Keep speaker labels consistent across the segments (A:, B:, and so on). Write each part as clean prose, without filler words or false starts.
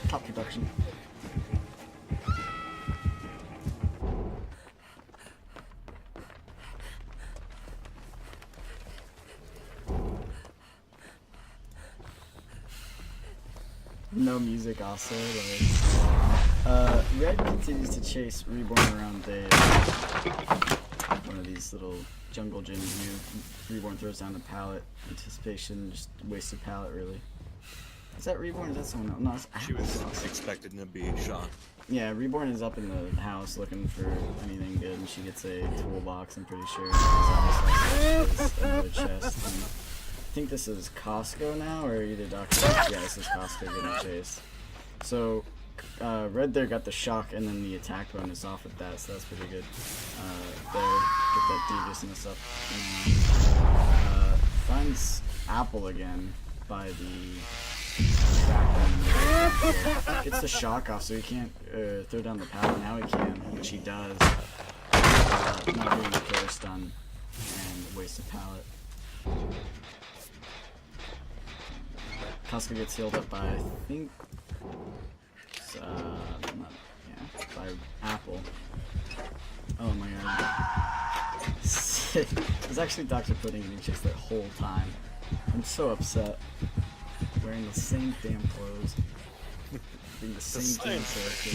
A: top production. No music also, like, Red continues to chase Reborn around Dave. One of these little jungle gyms Reborn throws down the pallet. Anticipation, just wasted pallet really. Is that Reborn? Is that someone else? No, it's
B: She was expecting to be shot.
A: Yeah, Reborn is up in the house looking for anything good, and she gets a toolbox, I'm pretty sure. It's under the chest. And I think this is Costco now, or either Dr. Yeah, this is Costco getting chased. So, Red there got the shock and then the attack bonus off of that, so that's pretty good. There, get that deviousness up. Finds Apple again by the track. Gets the shock off, so he can't throw down the pallet. Now he can, which he does. Not doing the killer stun and waste a pallet. Costco gets healed up by, I think, by Apple. Oh my god. Sick. It was actually Dr. Pudding and he chased that whole time. I'm so upset. Wearing the same damn clothes. Being the same damn character.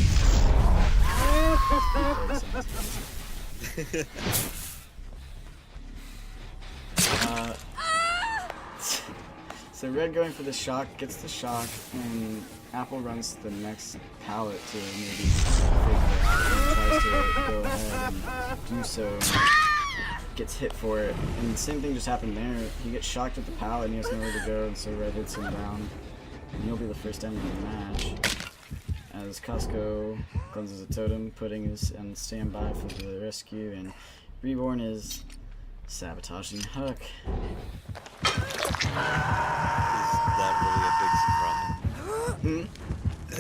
A: So Red going for the shock, gets the shock, and Apple runs to the next pallet to maybe figure it out and tries to go ahead and do so. Gets hit for it, and the same thing just happened there. He gets shocked at the pallet and he has nowhere to go, and so Red hits him down. And he'll be the first enemy in the match. As Costco cleanses a totem, Pudding is on standby for the rescue, and Reborn is sabotaging Hook.
B: Is that really a big surprise?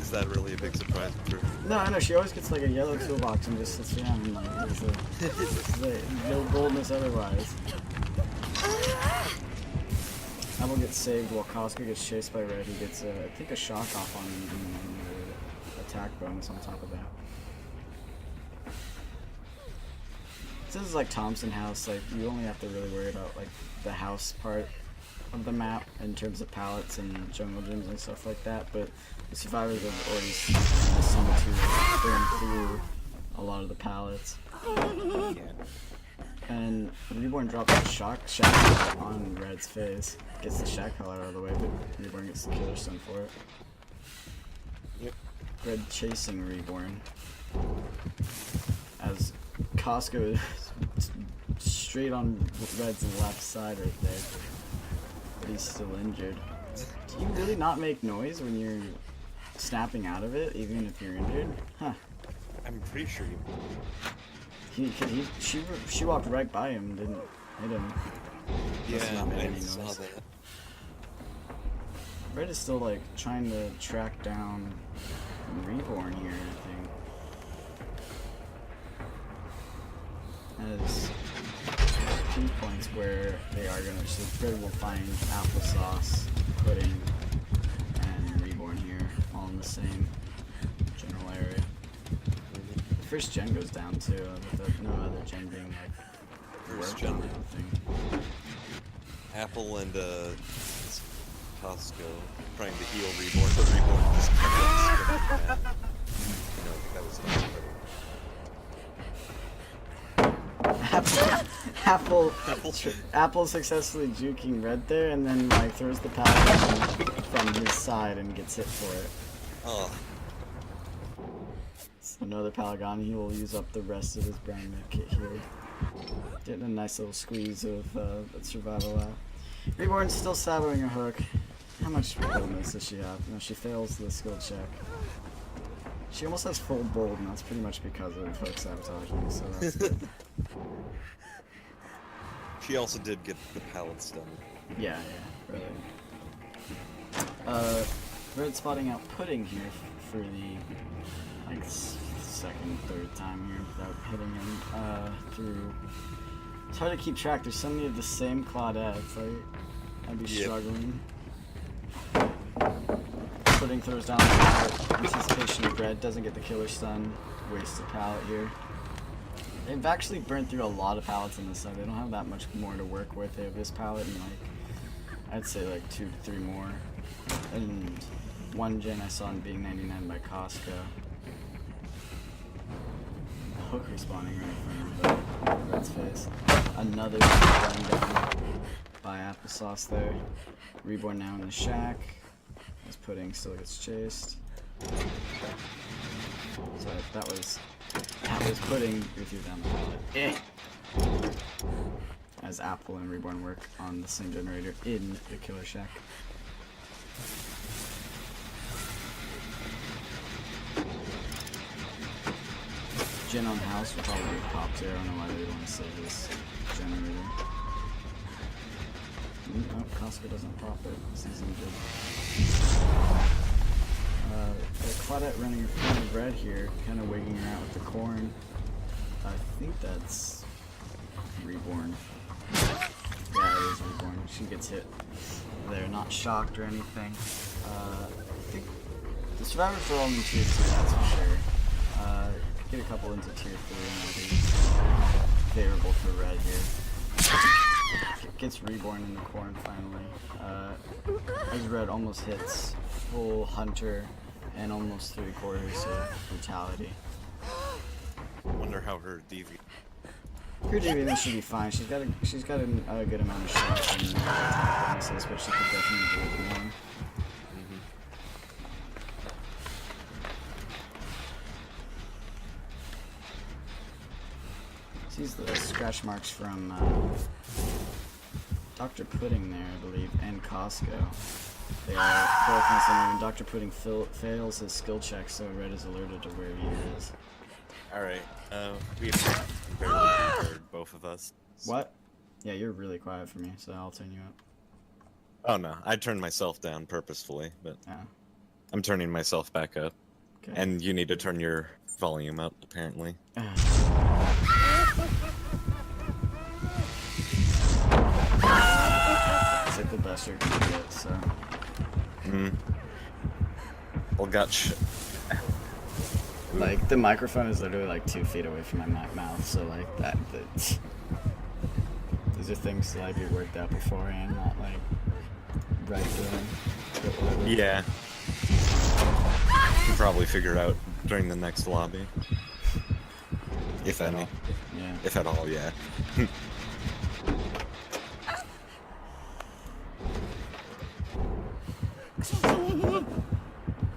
B: Is that really a big surprise for her?
A: No, I know, she always gets like a yellow toolbox and just sits around and like, it's no boldness otherwise. Apple gets saved while Costco gets chased by Red. He gets, I think, a shock off on him and the attack bonus on top of that. This is like Thompson House, like you only have to really worry about like the house part of the map in terms of pallets and jungle gyms and stuff like that, but the survivors have already seen to burn through a lot of the pallets. And Reborn drops a shock on Red's face. Gets the shack collar out of the way, but Reborn gets the killer stun for it.
B: Yep.
A: Red chasing Reborn. As Costco is straight on Red's left side right there. But he's still injured. Do you really not make noise when you're snapping out of it, even if you're injured? Huh.
B: I'm pretty sure
A: She walked right by him and didn't hit him.
B: Yeah, I saw that.
A: Red is still like trying to track down Reborn here, I think. As key points where they are gonna, so Red will find Applesauce, Pudding, and Reborn here, all in the same general area. The first gen goes down too, with no other gen being like worked on anything.
B: Apple and Costco trying to heal Reborn, but Reborn just kept on skipping that. You know, that was
A: Apple successfully juking Red there, and then like throws the pallet from his side and gets hit for it.
B: Oh.
A: So another pallet gone. He will use up the rest of his brown med kit here. Getting a nice little squeeze of that survival out. Reborn's still saboting a Hook. How much boldness does she have? No, she fails the skill check. She almost has full bold, and that's pretty much because of Hook sabotaging, so that's good.
B: She also did get the pallet stun.
A: Yeah, really. Red spotting out Pudding here for the like second, third time here without hitting him through. It's hard to keep track. There's so many of the same Claudettes. Like, I'd be struggling. Pudding throws down the pallet. Anticipation of red. Doesn't get the killer stun. Wastes the pallet here. They've actually burned through a lot of pallets in this side. They don't have that much more to work with. They have this pallet and like, I'd say like 2 to 3 more. And one gen I saw in being 99 by Costco. Hook respawning right in front of Red's face. Another one down by Applesauce there. Reborn now in the shack. As Pudding still gets chased. So that was Pudding who threw down the pallet. As Apple and Reborn work on the same generator in the killer shack. Gen on house will probably pop there. I don't know why they want to save this generator. Oh, Costco doesn't pop it. This isn't good. Claudette running in front of Red here, kind of wigging her out with the corn. I think that's Reborn. Yeah, it is Reborn. She gets hit there, not shocked or anything. I think the survivors are all in tier 2, that's for sure. Get a couple into tier 3 and that'll be favorable for Red here. Gets Reborn in the corn finally. As Red almost hits full Hunter and almost 3/4 of Brutality.
B: Wonder how her DV.
A: Her DBD should be fine. She's got a good amount of shots and bonuses, but she could definitely do it more. Sees the scratch marks from Dr. Pudding there, I believe, and Costco. They are both in the same room. Dr. Pudding fails his skill check, so Red is alerted to where he is.
B: Alright, we have barely heard both of us.
A: What? Yeah, you're really quiet for me, so I'll turn you up.
B: Oh no, I turned myself down purposefully, but
A: Yeah.
B: I'm turning myself back up.
A: Okay.
B: And you need to turn your volume up, apparently.
A: It's like the best you're gonna get, so.
B: Well, gotcha.
A: Like, the microphone is literally like 2 feet away from my mouth, so like that. These are things to like be worked out beforehand, not like right doing. But whatever.
B: Yeah. You can probably figure out during the next lobby. If any.
A: Yeah.
B: If at all, yeah.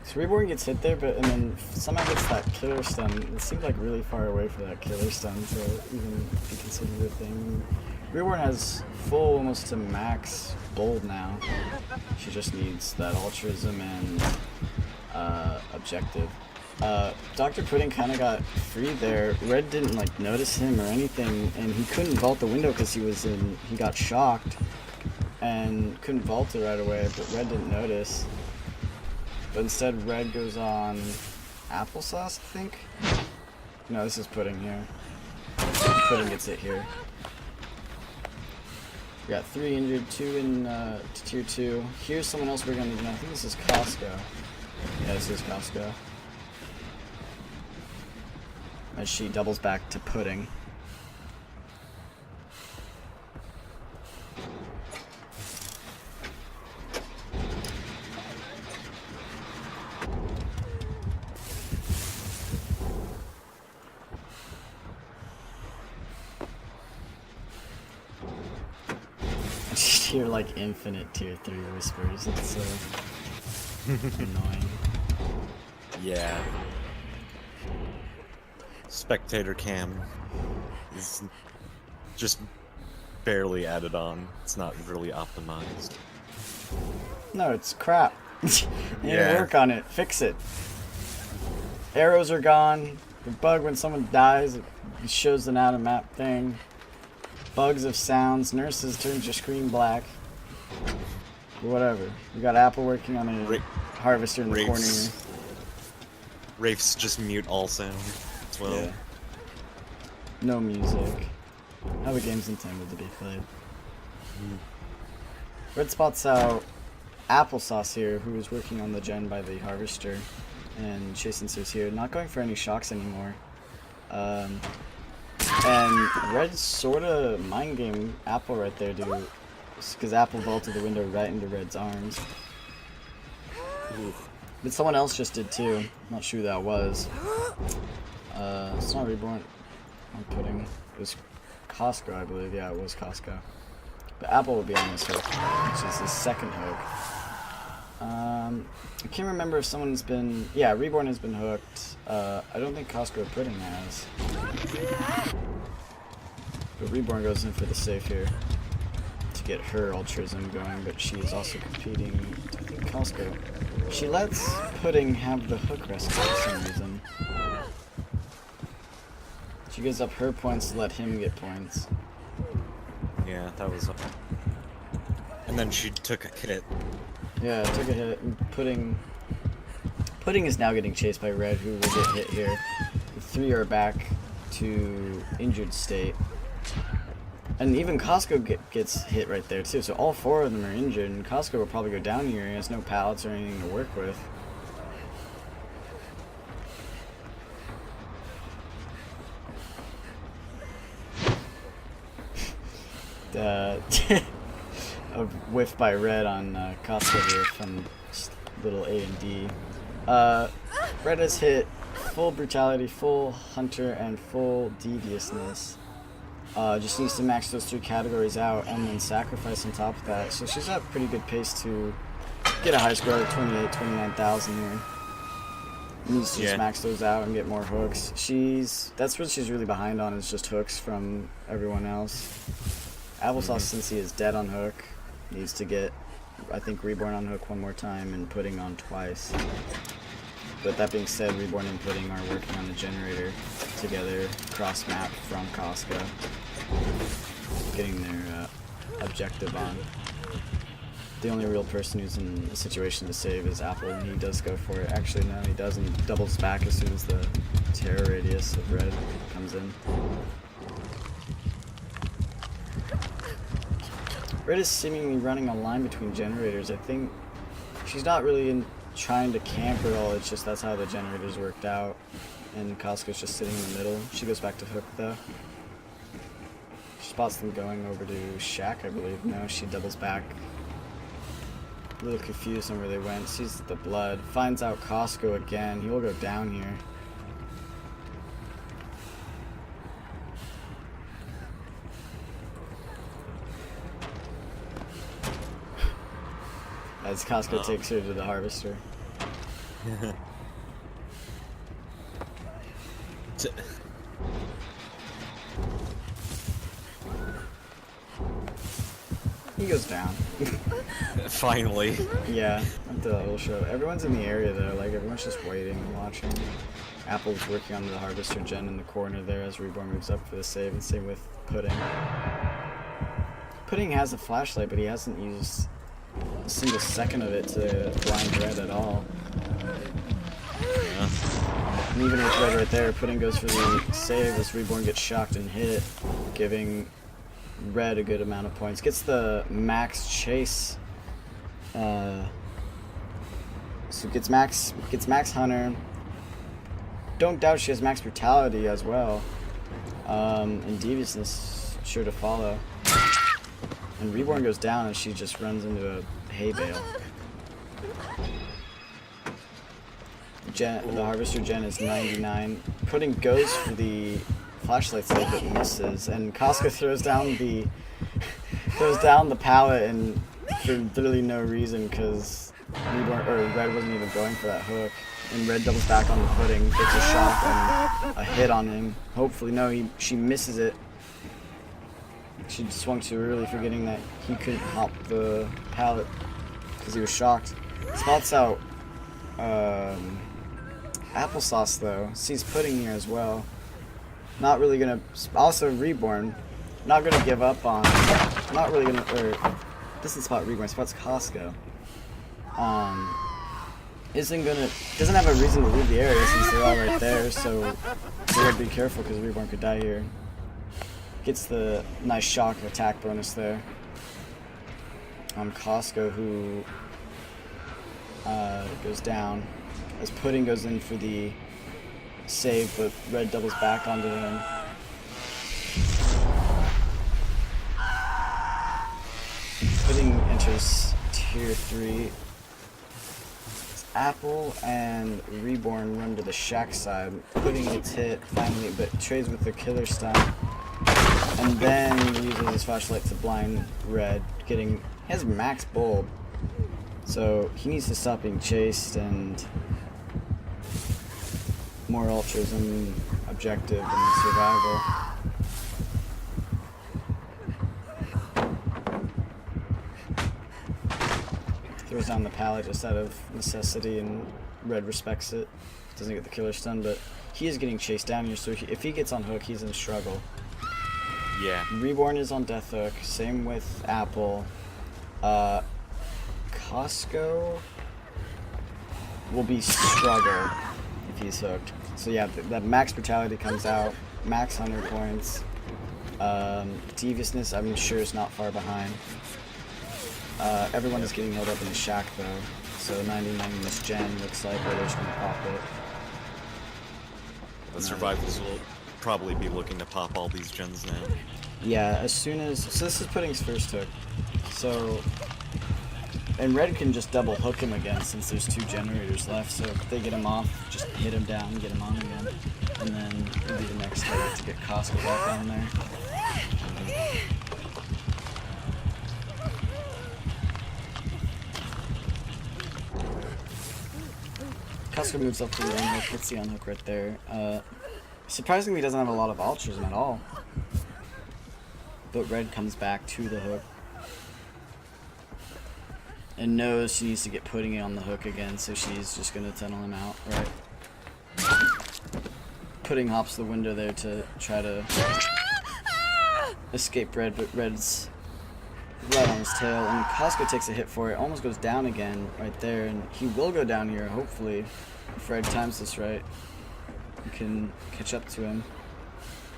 A: So Reborn gets hit there, and then somehow gets that killer stun. It seems like really far away for that killer stun to even be considered a thing. Reborn has full, almost to max bold now. She just needs that altruism and objective. Dr. Pudding kind of got free there. Red didn't like notice him or anything, and he couldn't vault the window because he got shocked and couldn't vault it right away, but Red didn't notice. But instead Red goes on Applesauce, I think? No, this is Pudding here. Pudding gets it here. We got 3 injured, 2 in tier 2. Here's someone else we're gonna need. I think this is Costco. Yeah, this is Costco. As she doubles back to Pudding. I just hear like infinite tier 3 whispers. It's so annoying.
B: Yeah. Spectator cam is just barely added on. It's not really optimized.
A: No, it's crap. You need to
B: Yeah.
A: work on it. Fix it. Arrows are gone. The bug when someone dies, it shows an out-of-map thing. Bugs of sounds. Nurses turns your screen black. Whatever. We got Apple working on a harvester in the corner here.
B: Wraiths just mute all sound as well.
A: Yeah. No music. How the game's intended to be played. Red spot's out. Applesauce here, who is working on the gen by the Harvester, and Chase ensues here, not going for any shocks anymore. And Red sorta mind game Apple right there, dude, because Apple vaulted the window right into Red's arms.
B: Ooh.
A: But someone else just did too. I'm not sure who that was. It's not Reborn. I'm putting. It was Costco, I believe. Yeah, it was Costco. But Apple will be on this hook, which is his second hook. I can't remember if someone's been. Yeah, Reborn has been hooked. I don't think Costco or Pudding has. But Reborn goes in for the save here to get her Ultrism going, but she is also competing. I think Costco. She lets Pudding have the hook rescue for some reason. She gives up her points to let him get points.
B: Yeah, that was. And then she took a hit.
A: Yeah, took a hit. And Pudding is now getting chased by Red, who will get hit here. The three are back to injured state. And even Costco gets hit right there too. So all four of them are injured, and Costco will probably go down here. He has no pallets or anything to work with. A whiff by Red on Costco here from little A and D. Red has hit full brutality, full hunter, and full deviousness. Just needs to max those three categories out and then sacrifice on top of that. So she's at a pretty good pace to get a high score of 29,000 here. Needs to just max those out and get more hooks. That's what she's really behind on, is just hooks from everyone else. Applesauce, since he is dead on hook, needs to get, I think, Reborn on hook one more time and Pudding on twice. But that being said, Reborn and Pudding are working on the generator together, cross map from Costco, getting their objective on. The only real person who's in a situation to save is Apple, and he does go for it. Actually, no, he doesn't. Doubles back as soon as the terror radius of Red comes in. Red is seemingly running a line between generators. I think she's not really trying to camp at all. It's just that's how the generators worked out. And Costco's just sitting in the middle. She goes back to hook though. She spots them going over to Shack, I believe. No, she doubles back. A little confused on where they went. Sees the blood. Finds out Costco again. He will go down here. As Costco takes her to the Harvester. He goes down.
B: Finally.
A: Yeah, at the whole show. Everyone's in the area though, like everyone's just waiting and watching. Apple's working on the Harvester gen in the corner there as Reborn moves up for the save, and same with Pudding. Pudding has a flashlight, but he hasn't used a single second of it to blind Red at all.
B: Yeah.
A: And even with Red right there, Pudding goes for the save as Reborn gets shocked and hit, giving Red a good amount of points. Gets the max chase. So gets max Hunter. Don't doubt she has max brutality as well. And deviousness sure to follow. And Reborn goes down and she just runs into a hay bale. The Harvester gen is 99. Pudding goes for the flashlight save but misses, and Costco throws down the pallet and for literally no reason, because Red wasn't even going for that hook. And Red doubles back on the Pudding, gets a shock and a hit on him. Hopefully, no, she misses it. She swung too early, forgetting that he couldn't hop the pallet because he was shocked. Spots out Applesauce though. Sees Pudding here as well. Not really gonna. Also Reborn. Not gonna give up on. Not really gonna. Or doesn't spot Reborn. Spots Costco. Doesn't have a reason to leave the area since they're all right there. So they gotta be careful because Reborn could die here. Gets the nice shock attack bonus there on Costco, who goes down. As Pudding goes in for the save, but Red doubles back onto him. Pudding enters tier 3. Apple and Reborn run to the shack side. Pudding gets hit finally, but trades with the killer stun. And then uses his flashlight to blind Red, he has max bulb. So he needs to stop being chased, and more ultras and objective and survival. Throws down the pallet just out of necessity, and Red respects it. Doesn't get the killer stun, but he is getting chased down here, so if he gets on hook, he's in struggle.
B: Yeah.
A: Reborn is on death hook, same with Apple. Costco will be struggle if he's hooked. So yeah, that max brutality comes out, max 100 points. Deviousness, I'm sure, is not far behind. Everyone is getting held up in the shack though, so 99 in this gen looks like they're just gonna pop it.
B: The survivors will probably be looking to pop all these gens now.
A: Yeah, as soon as, so this is Pudding's first hook. So, and Red can just double hook him again since there's 2 generators left, so if they get him off, just hit him down, get him on again. And then it'll be the next day to get Costco back on there. Costco moves up to the unhook, gets the unhook right there. Surprisingly, he doesn't have a lot of ultras at all. But Red comes back to the hook. And knows she needs to get Pudding it on the hook again, so she's just going to tunnel him out, right? Pudding hops the window there to try to escape Red, but Red's right on his tail, and Costco takes a hit for it, almost goes down again right there, and he will go down here, hopefully, if Red times this right. You can catch up to him.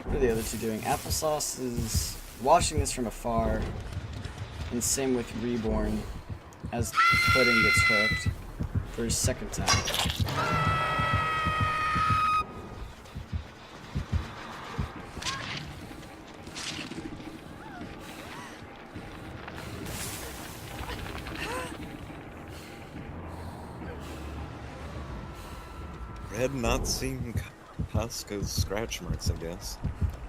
A: What are the other 2 doing? Applesauce is watching this from afar, and same with Reborn, as Pudding gets hooked for his second time.
B: Red not seeing Costco's scratch marks, I guess.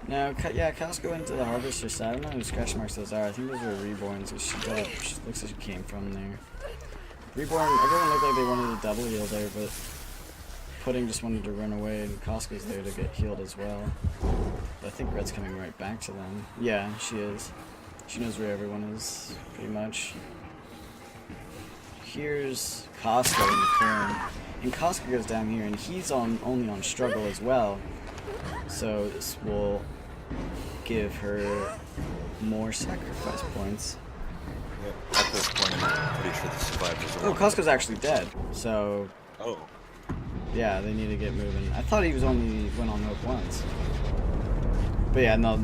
A: No, yeah, Costco went to the Harvester side. I don't know who scratch marks those are. I think those were Reborns. She looks like she came from there. Reborn, everyone looked like they wanted a double heal there, but Pudding just wanted to run away, and Costco's there to get healed as well. But I think Red's coming right back to them. Yeah, she is. She knows where everyone is, pretty much. Here's Costco in the corner. And Costco goes down here, and he's only on struggle as well. So this will give her more sacrifice points.
B: Yep. At this point, I'm pretty sure the survivors are.
A: Oh, Costco's actually dead. So.
B: Oh.
A: Yeah, they need to get moving. I thought he was only went on hook once. But yeah, no.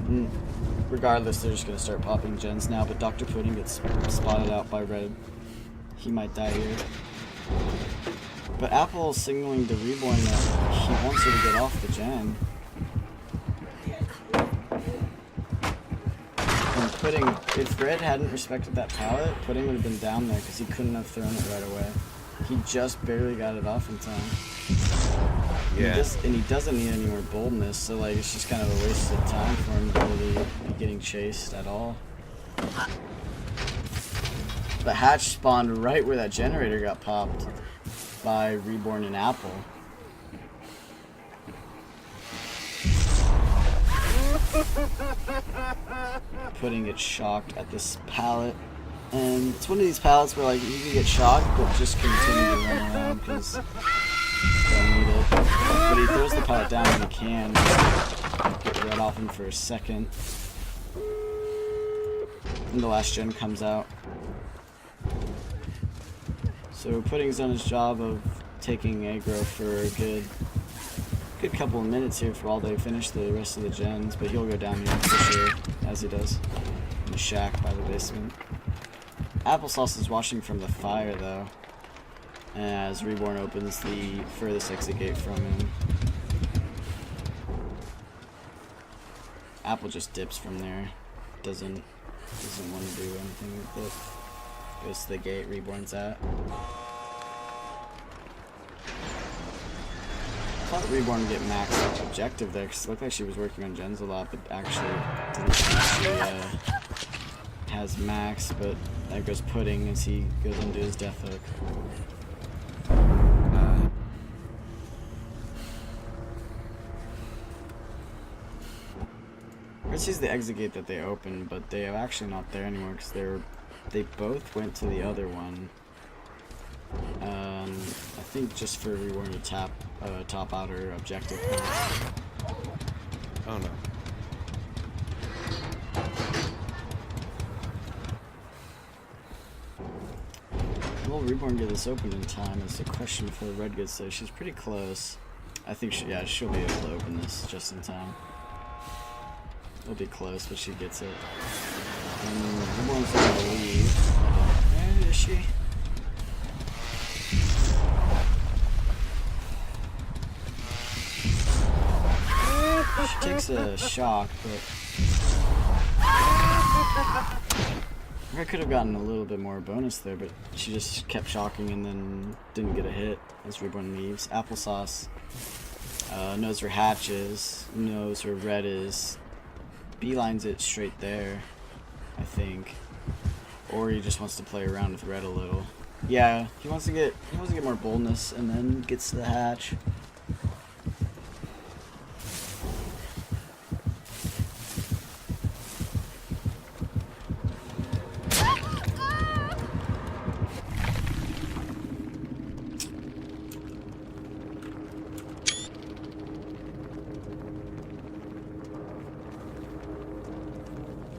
A: Regardless, they're just gonna start popping gens now. But Dr. Pudding gets spotted out by Red. He might die here. But Apple is signaling to Reborn that he wants her to get off the gen. And Pudding, if Red hadn't respected that pallet, Pudding would have been down there because he couldn't have thrown it right away. He just barely got it off in time.
B: Yeah.
A: And he doesn't need any more boldness, so like it's just kind of a waste of time for him to really be getting chased at all. The hatch spawned right where that generator got popped by Reborn and Apple. Pudding gets shocked at this pallet, and it's one of these pallets where like you can get shocked but just continue to run around because you don't need it. But he throws the pallet down when he can, get Red off him for a second, and the last gen comes out. So Pudding's done his job of taking aggro for a good couple of minutes here for while they finish the rest of the gens, but he'll go down here for sure, as he does in the shack by the basement. Applesauce is watching from the fire though. as Reborn opens the furthest exit gate from him. Apple just dips from there. Doesn't want to do anything with it. Goes to the gate Reborn's at. I thought Reborn would get max objective there because it looked like she was working on gens a lot, but actually didn't seem she has max. But there goes Pudding as he goes into his death hook. This is the exit gate that they opened, but they are actually not there anymore because they both went to the other one. I think just for Reborn to top out her objective points.
B: Oh no.
A: Will Reborn get this open in time is the question before Red gets there. She's pretty close. I think she'll be able to open this just in time. It'll be close, but she gets it. And Reborn's gonna leave. Where is she? She takes a shock, but I could have gotten a little bit more bonus there, but she just kept shocking and then didn't get a hit as Reborn leaves. Applesauce knows where Hatch is, knows where Red is, beelines it straight there, I think, or he just wants to play around with Red a little. Yeah, he wants to get more boldness and then gets to the Hatch.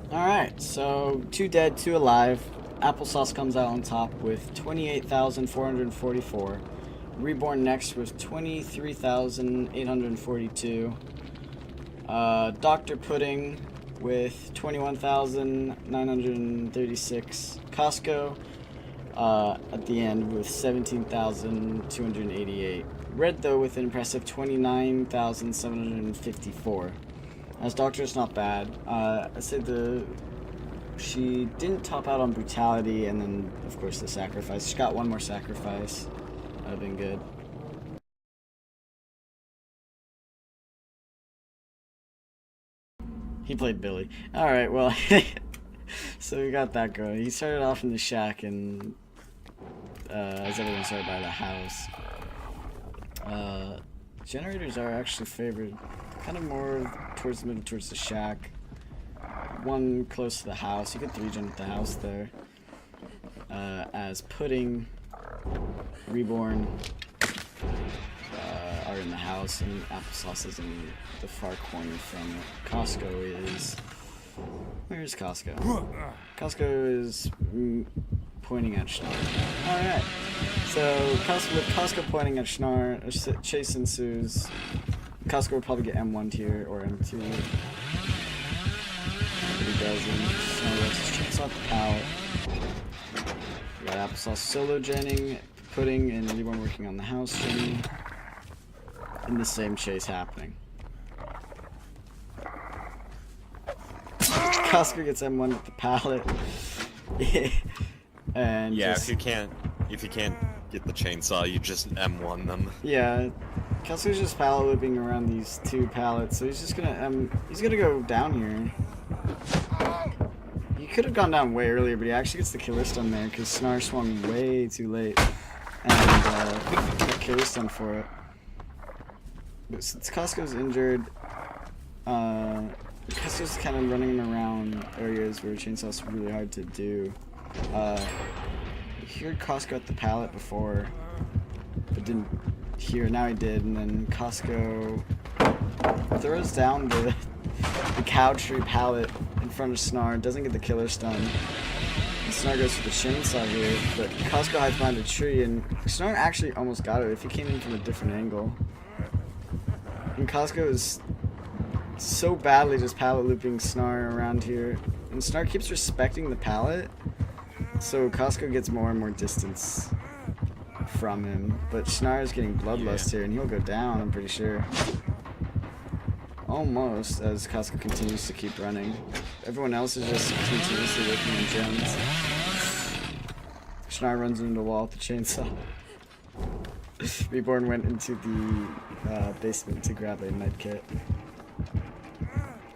A: Alright, so 2 dead, 2 alive. Applesauce comes out on top with 28,444. Reborn next with 23,842. Dr. Pudding with 21,936. Costco at the end with 17,288. Red though with an impressive 29,754. As Doctor's not bad. I said she didn't top out on brutality, and then of course the sacrifice. She got one more sacrifice. That would have been good. He played Billy. Alright, well, so we got that going. He started off in the shack, and as everyone started by the house. Generators are actually favored kind of more towards the middle, towards the shack. One close to the house. You could 3-gen at the house there. As Pudding, Reborn are in the house, and Applesauce is in the far corner from it. Costco is... Where's Costco? Costco is pointing at Schnar. Alright. So, with Costco pointing at Schnar, a chase ensues. Costco will probably get M1 tier or M2. But he doesn't. Schnar lets his chase off the pallet. We got Applesauce solo genning, Pudding, and Reborn working on the house genning. And the same chase happening. Costco gets M1 with the pallet. And
B: yeah,
A: just,
B: if you can't get the chainsaw, you just M1 them.
A: Yeah, Costco's just pallet looping around these 2 pallets, so he's just gonna go down here. He could have gone down way earlier, but he actually gets the killer stun there because Snar swung way too late, and got killer stun for it. But since Costco's injured, Costco's kind of running him around areas where chainsaw's really hard to do. He heard Costco at the pallet before, but didn't hear. Now he did, and then Costco throws down the cow tree pallet in front of Snar. Doesn't get the killer stun. And Snar goes for the chainsaw here, but Costco hides behind a tree, and Snar actually almost got it if he came in from a different angle. And Costco is so badly just pallet looping Snar around here, and Snar keeps respecting the pallet. So Costco gets more and more distance from him, but Schnar is getting bloodlust here, and he'll go down, I'm pretty sure. Almost, as Costco continues to keep running. Everyone else is just continuously working on gems. Schnar runs into the wall with the chainsaw. Reborn went into the basement to grab a medkit.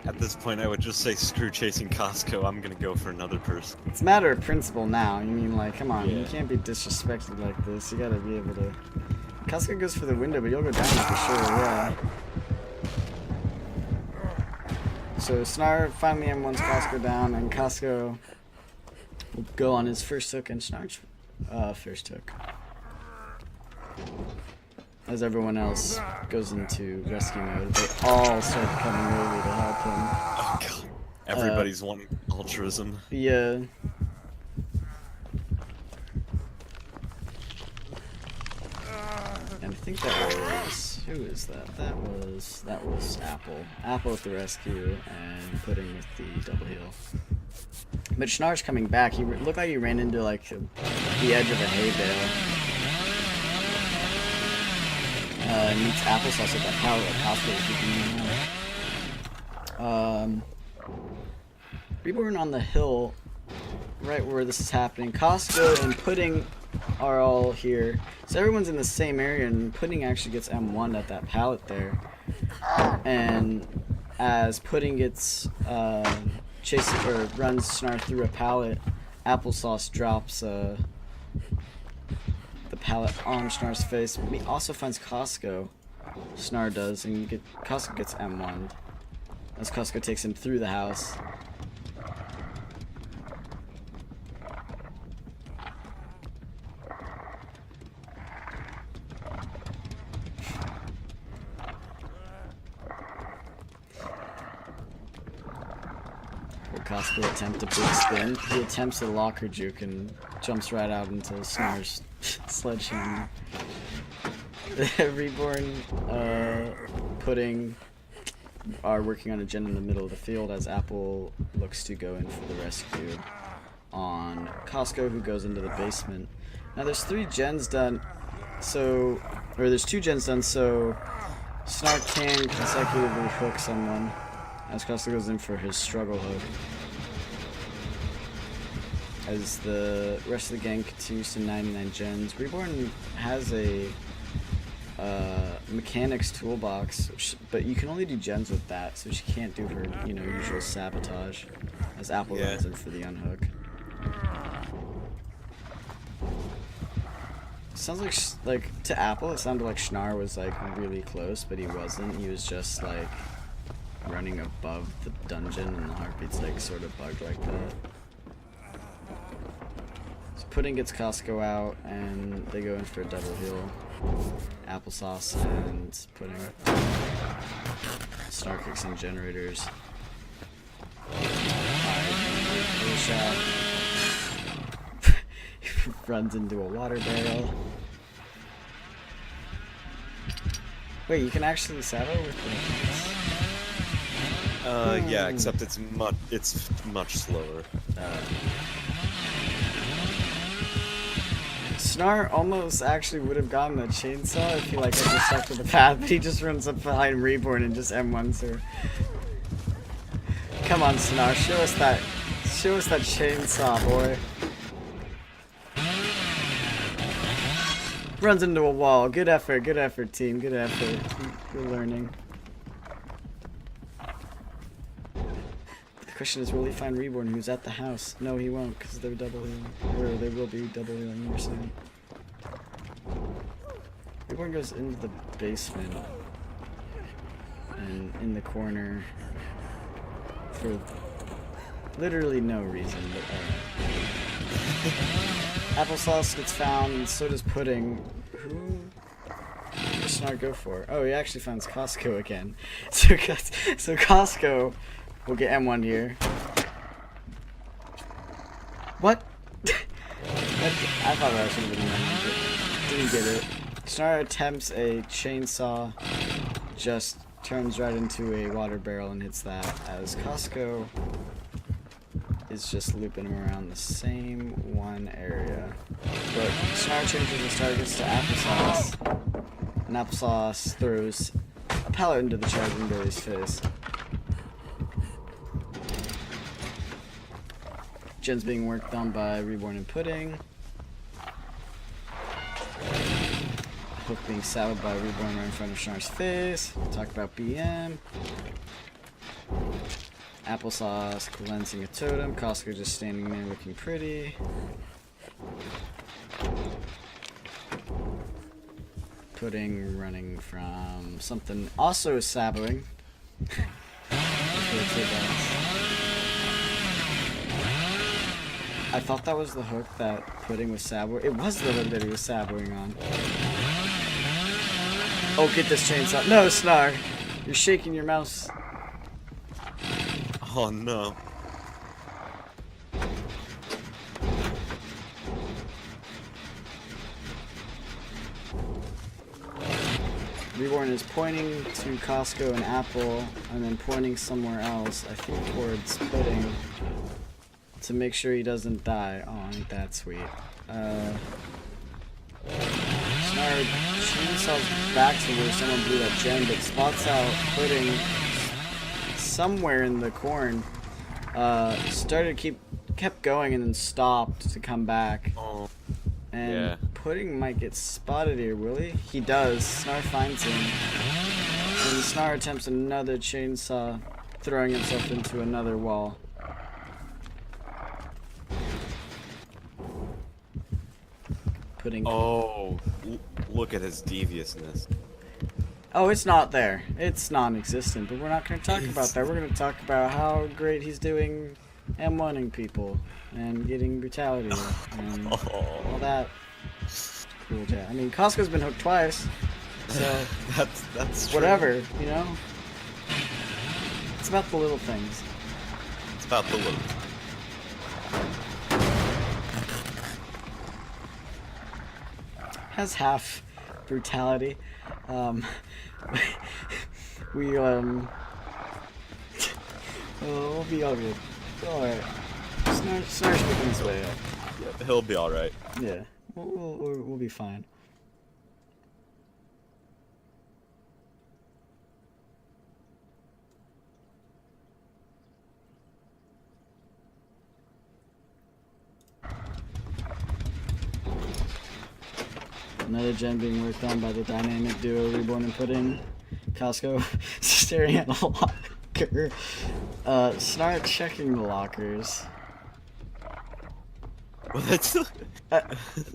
B: At this point, I would just say screw chasing Costco. I'm gonna go for another person.
A: It's a matter of principle now. You mean, like, come on,
B: Yeah.
A: you can't be disrespected like this. You gotta be able to. Costco goes for the window, but you'll go down for sure, yeah. So Snar finally M1's Costco down, and Costco will go on his first hook and Snar's first hook. As everyone else goes into rescue mode, they all start coming over to help him.
B: Oh god. Everybody's wanting altruism.
A: Yeah. And I think that was, who is that? That was Apple. Apple with the rescue and Pudding with the double heal. But Schnarr's coming back. He looked like he ran into like the edge of a hay bale. Meets applesauce with that power of Costco. Reborn on the hill, right where this is happening. Costco and Pudding are all here. So everyone's in the same area, and Pudding actually gets M1 at that pallet there. And as Pudding gets chases or runs Snar through a pallet, applesauce drops the pallet on Snar's face. But he also finds Costco. Snar does, and Costco gets M1'd as Costco takes him through the house. Costco attempt a big spin. He attempts the locker juke and jumps right out into Snar's sledgehammer. Reborn, Pudding are working on a gen in the middle of the field as Apple looks to go in for the rescue on Costco, who goes into the basement. Now there's 3 gens done, there's 2 gens done, so Snar can consecutively hook someone as Costco goes in for his struggle hook. As the rest of the gang continues to 99 gens, Reborn has a mechanics toolbox, but you can only do gens with that, so she can't do her, usual sabotage. As Apple runs in for the unhook. Sounds like to Apple, it sounded like Schnar was like really close, but he wasn't. He was just like running above the dungeon, and the heartbeat's like sort of bugged like that. So Pudding gets Costco out, and they go in for a double heal. Applesauce and Pudding. Star kicks in generators. Shot. Runs into a water barrel. Wait, you can actually saddle with the...
B: Yeah, except it's much slower.
A: Snar almost actually would have gotten the chainsaw if he like had stuck to the path, but he just runs up behind Reborn and just M1s her. Come on, Snar, show us that chainsaw, boy. Runs into a wall. Good effort, team. Good effort. You're learning. The question is, will he find Reborn, who's at the house? No, he won't, because they're double healing. Or they will be double healing more soon. Reborn goes into the basement. And in the corner. For literally no reason, but Applesauce gets found, and so does Pudding. Who does Snar go for? Oh, he actually finds Costco again. So Costco will get M1 here. What? I thought that should have been M1, but didn't get it. Snar attempts a chainsaw, just turns right into a water barrel and hits that as Costco is just looping him around the same one area. But Snar changes his targets to Applesauce, and Applesauce throws a pallet into the charging Billy's face. Jen's being worked on by Reborn and Pudding. Hook being saddled by Reborn right in front of Snar's face. Talk about BM. Applesauce cleansing a totem. Costco just standing there looking pretty. Pudding running from something also saboing. I thought that was the hook that Pudding was saboing. It was the hook that he was saboing on. Oh, get this chainsaw. No, Snar. You're shaking your mouse.
B: Oh no.
A: Reborn is pointing to Costco and Apple, and then pointing somewhere else, I think towards Pudding, to make sure he doesn't die. Oh, ain't that sweet. Snar chainsaws back to where someone blew that gem, but spots out Pudding somewhere in the corn. Kept going and then stopped to come back.
B: Oh.
A: And
B: yeah.
A: Pudding might get spotted here, will he? He does. Snar finds him. And Snar attempts another chainsaw, throwing himself into another wall. Pudding.
B: Oh, look at his deviousness.
A: Oh, it's not there. It's non-existent, but we're not going to talk about that. We're going to talk about how great he's doing M1ing people and getting brutality and all that cool jazz. I mean, Costco's been hooked twice, so
B: that's true.
A: whatever, you know? It's about the little things.
B: It's about the little.
A: Has half brutality. We'll be all good. Alright. Snar's picking his way up.
B: Yeah, he'll be alright.
A: Yeah, we'll be fine. Another gem being worked on by the dynamic duo Reborn and Pudding. Costco staring at a locker. Snar checking the lockers.
B: What?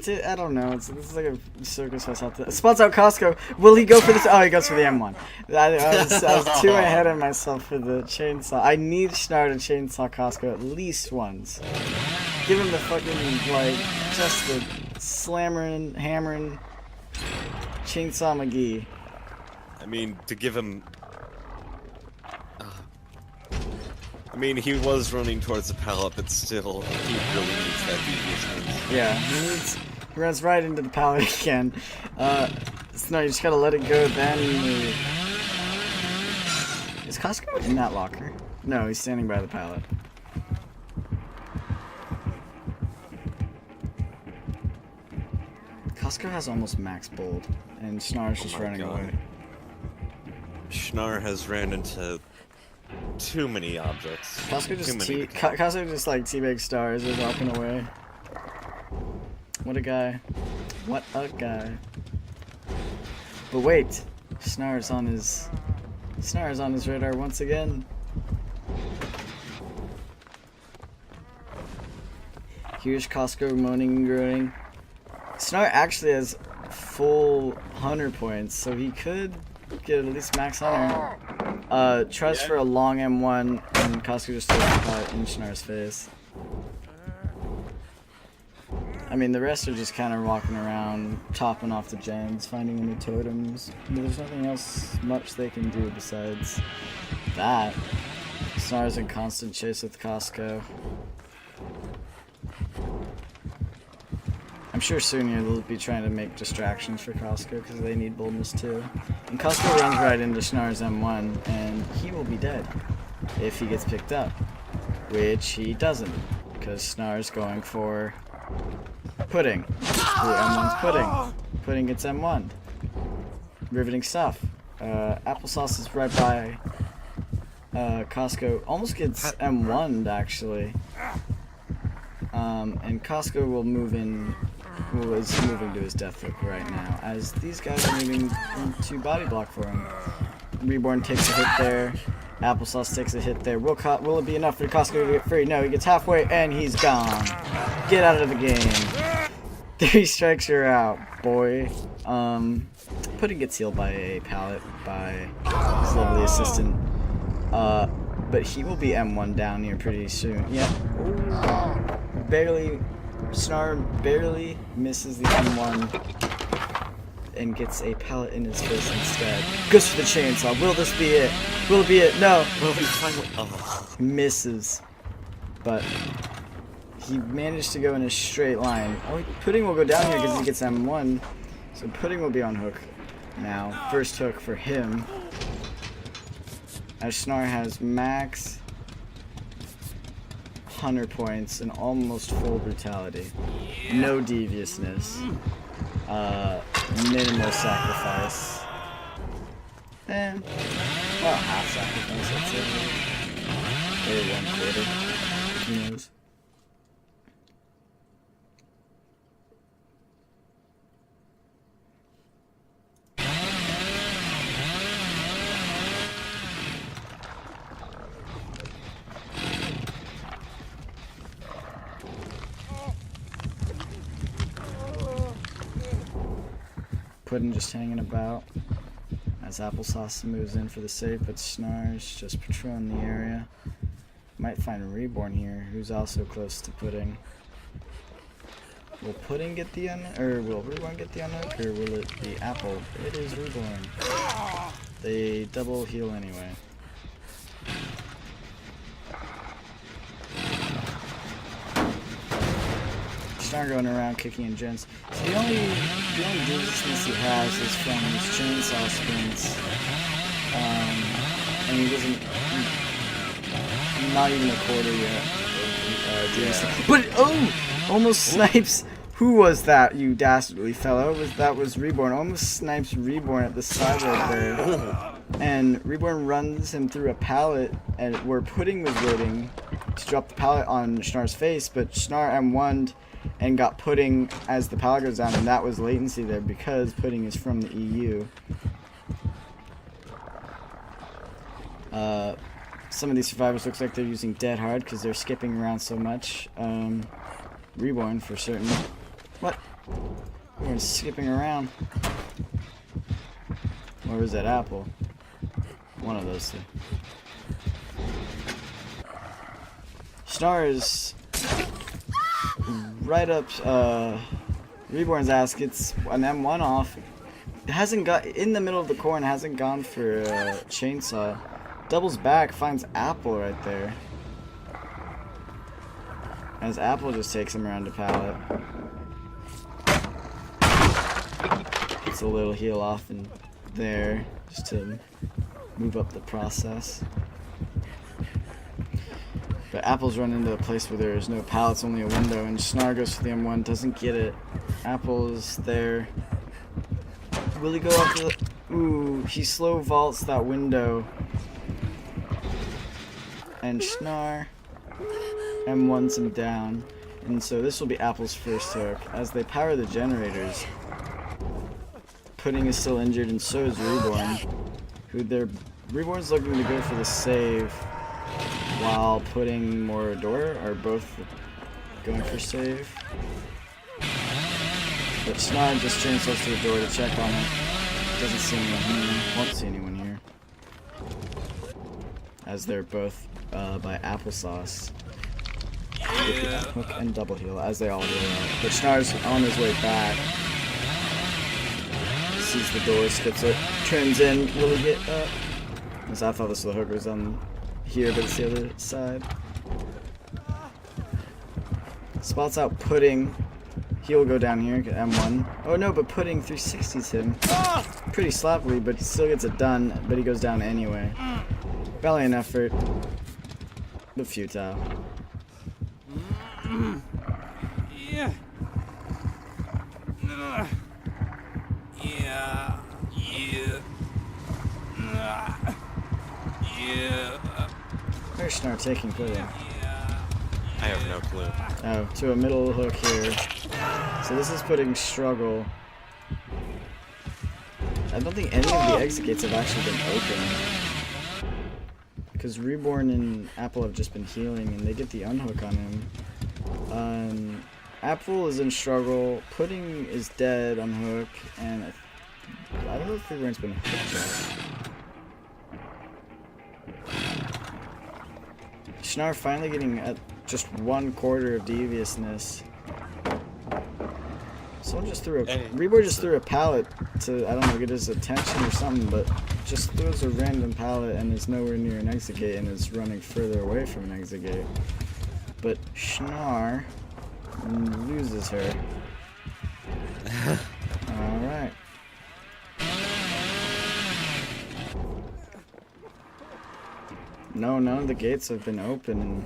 A: Dude, I don't know. This is like a circus house out there. Spots out Costco. Will he go for this? Oh, he goes for the M1. I was too ahead of myself for the chainsaw. I need Snar to chainsaw Costco at least once. Give him the fucking, like, just the slammering, hammering chainsaw McGee.
B: I mean, to give him... I mean, he was running towards the pallet, but still, he really needs that deviousness.
A: Yeah, he runs right into the pallet again. No, you just gotta let it go then. Is Costco in that locker? No, he's standing by the pallet. Costco has almost max bold, and Snar's just running away.
B: Snar has ran into too many objects.
A: Costco just like teabag stars is walking away. What a guy. What a guy. But wait, Snar's on his radar once again. Here's Costco moaning and groaning. Snar actually has full hunter points, so he could get at least max hunter. Tries for a long M1, and Costco just throws the pot in Snar's face. I mean, the rest are just kind of walking around, topping off the gens, finding any totems. There's nothing else much they can do besides that. Snar's in constant chase with Costco. I'm sure soon they'll be trying to make distractions for Costco because they need boldness too. And Costco runs right into Snar's M1 and he will be dead if he gets picked up. which he doesn't, because Snar's going for Pudding. M1's Pudding. Pudding gets M1. Riveting stuff. Applesauce is right by Costco. Almost gets M1'd actually. And Costco will move in. Is moving to his death hook right now, as these guys are moving into body block for him. Reborn takes a hit there. Applesauce takes a hit there. Will it be enough for Costco to get free? No, he gets halfway and he's gone. Get out of the game. 3 strikes, you're out, boy. Pudding gets healed by a pallet by his lovely assistant. But he will be M1 down here pretty soon. Yep. Snar barely misses the M1 and gets a pallet in his face instead. Goes for the chainsaw. Will this be it? Will it be it? No.
B: Will he finally?
A: Misses. But he managed to go in a straight line. Oh, Pudding will go down here because he gets M1. So Pudding will be on hook now. First hook for him. As Snar has max 100 points and almost full brutality. No deviousness. Minimal sacrifice. Well, half sacrifice, I'd say. Maybe 1/4. Who knows? Pudding just hanging about as Applesauce moves in for the save, but Snar's just patrolling the area. Might find Reborn here, who's also close to Pudding. Will Pudding get the will Reborn get the unhook, or will it be Apple? It is Reborn. They double heal anyway. Snar going around kicking in gents. So the only deviousness he has is from his chainsaw spins. And he doesn't, not even a quarter yet. But almost snipes. Who was that, you dastardly fellow? That was Reborn. Almost snipes Reborn at the side right there. And Reborn runs him through a pallet, and where Pudding was waiting to drop the pallet on Snar's face, but Snar M1'd and got Pudding as the pallet goes down, and that was latency there because Pudding is from the EU. Some of these survivors looks like they're using dead hard because they're skipping around so much. Reborn for certain. What? Reborn's skipping around. Or is that Apple? One of those two. Snar is right up Reborn's ass, gets an M1 off. It hasn't got in the middle of the core and hasn't gone for a chainsaw. Doubles back, finds Apple right there. As Apple just takes him around to pallet. Gets a little heal off in there just to move up the process. But Apple's run into a place where there's no pallets, only a window, and Snar goes for the M1, doesn't get it. Apple's there. Will he go up to the... Ooh, he slow vaults that window. And Snar M1's him down. And so this will be Apple's first hook. As they power the generators, Pudding is still injured, and so is Reborn. Reborn's looking to go for the save, while Pudding Morador are both going for save. But Snar just chainsaws to the door to check on it. Doesn't see anyone here. Won't see anyone here. As they're both by Applesauce. With the hook and double heal, as they all heal out. But Snar's on his way back. Sees the door, skips it, turns in. Will he get up? Because I thought this was the hook was on here, but it's the other side. Spots out Pudding. He'll go down here, get M1. Oh no, but Pudding 360s him. Pretty sloppily, but he still gets it done, but he goes down anyway. Valiant effort. but futile.
C: Yeah. Yeah. Yeah. Yeah.
A: There's Schnar taking pudding.
B: I have no clue.
A: Oh, to a middle hook here. So this is Pudding's struggle. I don't think any of the exit gates have actually been open. Because Reborn and Apple have just been healing and they get the unhook on him. Apple is in struggle. Pudding is dead on hook. And I don't know if Reborn's been hooked yet. Schnar finally getting at just 1/4 of deviousness. Someone just threw a... Reborn just threw a pallet to, I don't know, get his attention or something, but just throws a random pallet and is nowhere near an exit gate and is running further away from an exit gate. But Schnar loses her. Alright. No, none of the gates have been open, and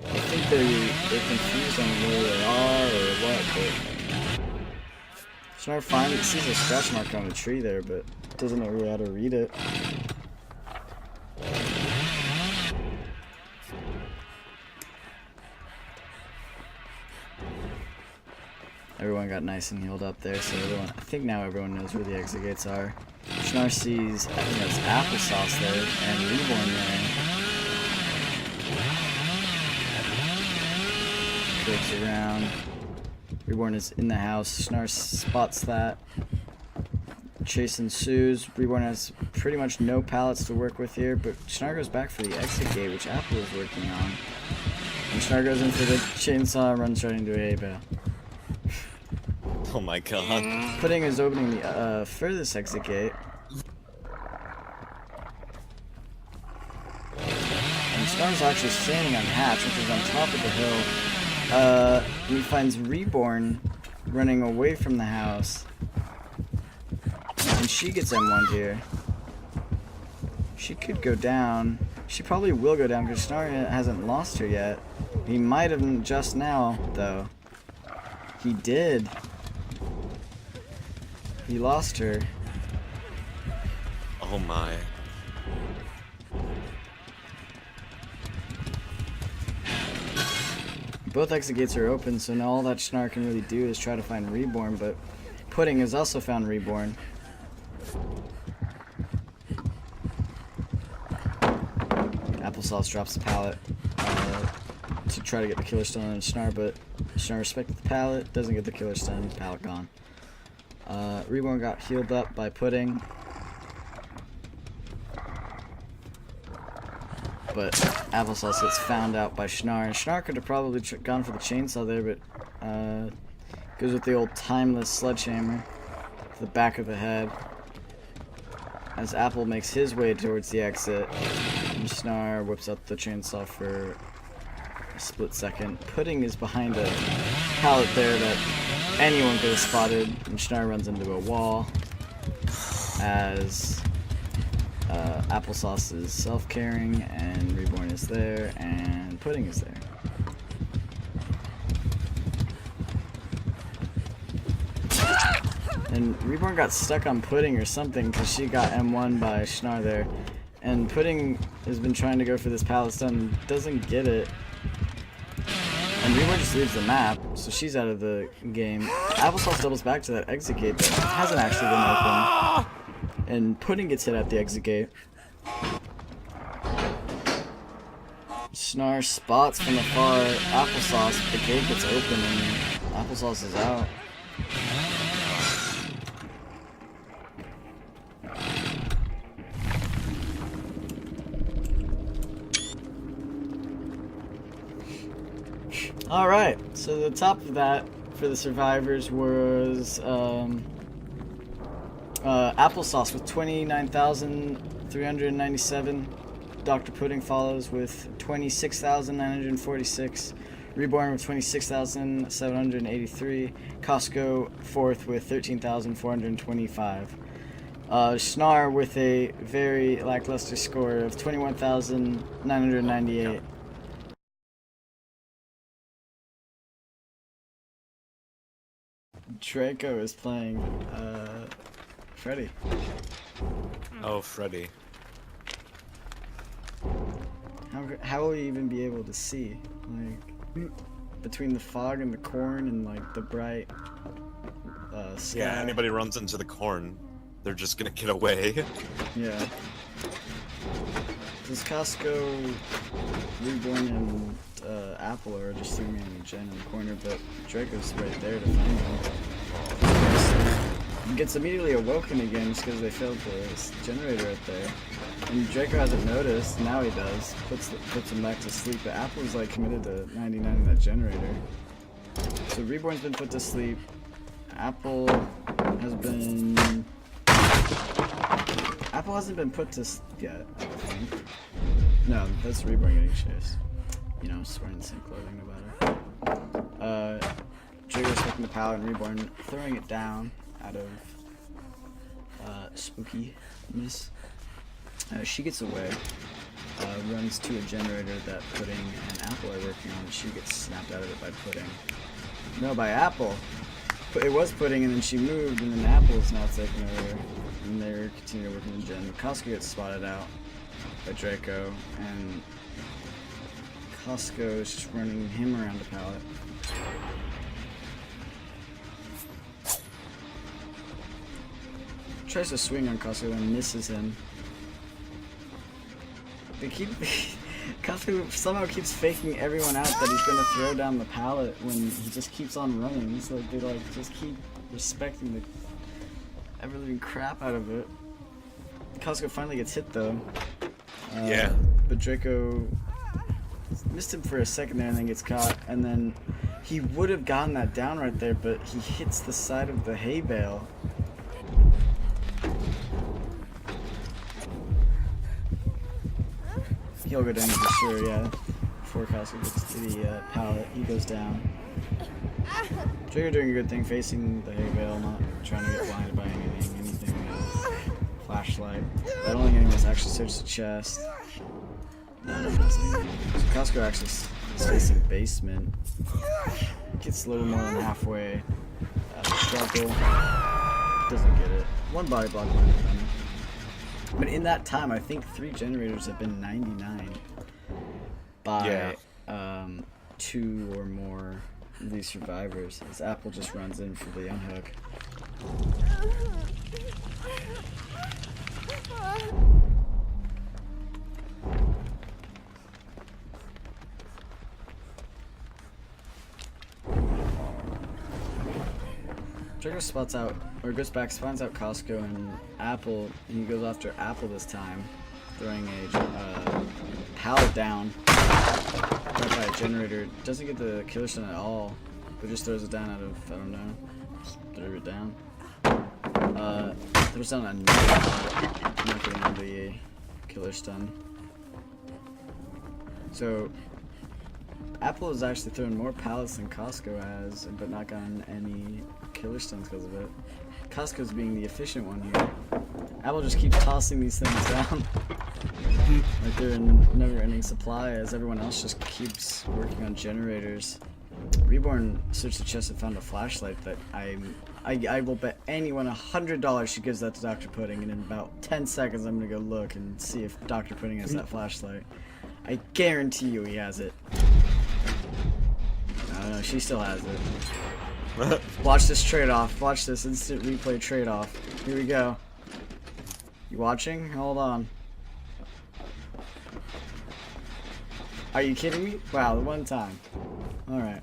A: I think they're confused on where they are or what, but Schnar finally sees a scratch mark on the tree there, but doesn't know really how to read it. Everyone got nice and healed up there, so I think now everyone knows where the exit gates are. Schnar sees, I think that's Applesauce there, and Reborn there. Looks around. Reborn is in the house. Schnar spots that. Chase ensues. Reborn has pretty much no pallets to work with here, but Schnar goes back for the exit gate, which Apple is working on. And Schnar goes in for the chainsaw and runs right into a bale.
B: Oh my god.
A: Pudding is opening the furthest exit gate. And Snar's actually standing on Hatch, which is on top of the hill. And he finds Reborn running away from the house. And she gets M1'd here. She could go down. She probably will go down because Snar hasn't lost her yet. He might have just now, though. He did. He lost her.
B: Oh my.
A: Both exit gates are open, so now all that Schnar can really do is try to find Reborn, but Pudding has also found Reborn. Applesauce drops the pallet to try to get the killer stun on Schnar, but Schnar respected the pallet, doesn't get the killer stun, pallet gone. Reborn got healed up by Pudding, but Applesauce gets found out by Schnar, and Schnar could have probably gone for the chainsaw there, but goes with the old timeless sledgehammer to the back of the head as Apple makes his way towards the exit, and Schnar whips up the chainsaw for a split second. Pudding is behind a pallet there that anyone could have spotted, and Schnar runs into a wall as Applesauce is self-carrying, and Reborn is there, and Pudding is there. And Reborn got stuck on Pudding or something because she got M1 by Schnar there. And Pudding has been trying to go for this pallet stun, doesn't get it. And Reborn just leaves the map, so she's out of the game. Applesauce doubles back to that exit gate that hasn't actually been open. And Pudding gets hit at the exit gate. Schnar spots from afar Applesauce, but the gate gets open and Applesauce is out. Alright, so the top of that for the survivors was Applesauce with 29,397. Dr. Pudding follows with 26,946. Reborn with 26,783. Costco fourth with 13,425. Schnar with a very lackluster score of 21,998. Draco is playing Freddy.
B: Oh, Freddy.
A: How will he even be able to see? Like, between the fog and the corn and like the bright sky.
B: Yeah, anybody runs into the corn, they're just gonna get away.
A: Yeah. Does Costco, Reborn, and Apple are just throwing me and Jen in the corner, but Draco's right there to find him. He gets immediately awoken again just because they failed the generator right there. And Draco hasn't noticed, now he does. Puts him back to sleep, but Apple's like committed to 99 in that generator. So Reborn's been put to sleep. Apple hasn't been put to yet, I don't think. No, that's Reborn getting chased. You know, wearing the same clothing, no matter. Trigger's taking the pallet and Reborn throwing it down out of spookiness. She gets away, runs to a generator that Pudding and Apple are working on, and she gets snapped out of it by Pudding. No, by Apple. It was Pudding, and then she moved, and then Apple is now taking over, and they're continuing working on Gen. Costco gets spotted out by Draco, and Costco is just running him around the pallet. Tries to swing on Costco and misses him. Costco somehow keeps faking everyone out that he's gonna throw down the pallet when he just keeps on running. It's like they like just keep respecting the ever-living crap out of it. Costco finally gets hit though.
B: Yeah.
A: But Draco missed him for a second there and then gets caught. And then he would have gotten that down right there, but he hits the side of the hay bale. He'll go down for sure, yeah. Before Costco gets to the pallet, he goes doing a good thing, facing the hay bale, not trying to get blinded by anything. Flashlight. I don't think anyone's actually searched the chest. No, nothing. So Costco actually is facing basement. Gets a little more than halfway. Struggle. Doesn't get it. One body block behind him. But in that time, I think 3 generators have been 99 by 2 or more of these survivors. As Apple just runs in for the unhook. Draco spots out, or goes back, finds out Costco and Apple, and he goes after Apple this time, throwing a pallet down, right by a generator. Doesn't get the killer stun at all, but just throws it down out of, I don't know, threw it down. Throws down another pallet, not getting the killer stun. So, Apple has actually thrown more pallets than Costco has, but not gotten any killer stuns because of it. Costco's being the efficient one here. Apple just keeps tossing these things down. Like they're in never-ending supply, as everyone else just keeps working on generators. Reborn searched the chest and found a flashlight that I will bet anyone $100 she gives that to Dr. Pudding, and in about 10 seconds I'm gonna go look and see if Dr. Pudding has that flashlight. I guarantee you he has it. No, she still has it. Watch this trade-off. Watch this instant replay trade-off. Here we go. You watching? Hold on. Are you kidding me? Wow, the one time. Alright.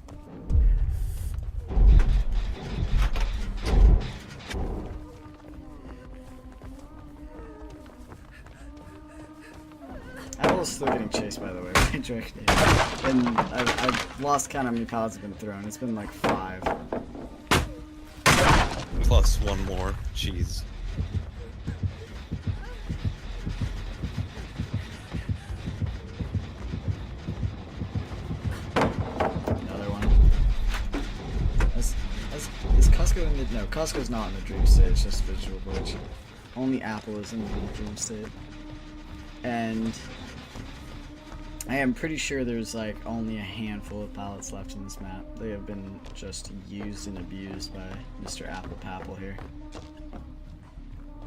A: Apple's still getting chased, by the way, by Drake. And I've lost count how many pallets have been thrown. It's been like 5.
B: Plus one more. Jeez.
A: Another one. Is Costco in the... No, Costco's not in the dream state. It's just visual glitch. Only Apple is in the dream state. And I am pretty sure there's like only a handful of pallets left in this map. They have been just used and abused by Mr. Apple Papple here.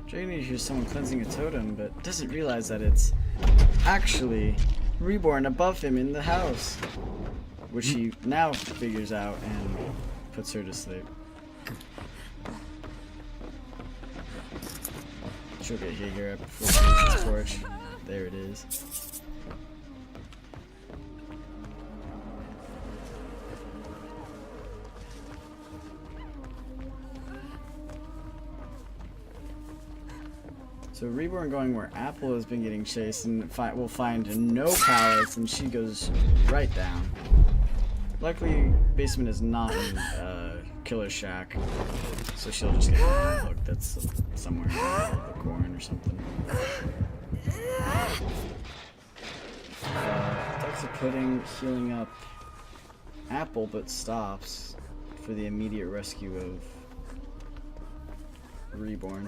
A: Dragon hears someone cleansing a totem, but doesn't realize that it's actually Reborn above him in the house, which he now figures out and puts her to sleep. She'll get hit here before she uses his torch. There it is. So Reborn going where Apple has been getting chased and will find no pallets, and she goes right down. Luckily, basement is not in Killer Shack, so she'll just get hooked. That's somewhere in the corn or something. Ducks are healing up Apple, but stops for the immediate rescue of Reborn.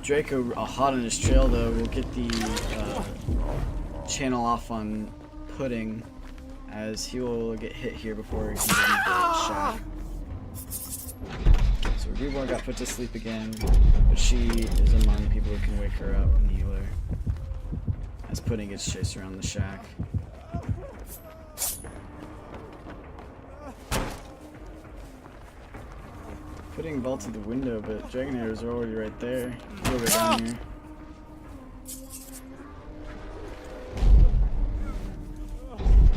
A: Draco, hot on his trail though, will get the channel off on Pudding, as he will get hit here before he can get into the shot. So Reborn got put to sleep again, but she is among people who can wake her up and heal her, as Pudding gets chased around the shack. Pudding vaulted the window, but Dragonators are already right there. He'll go down here.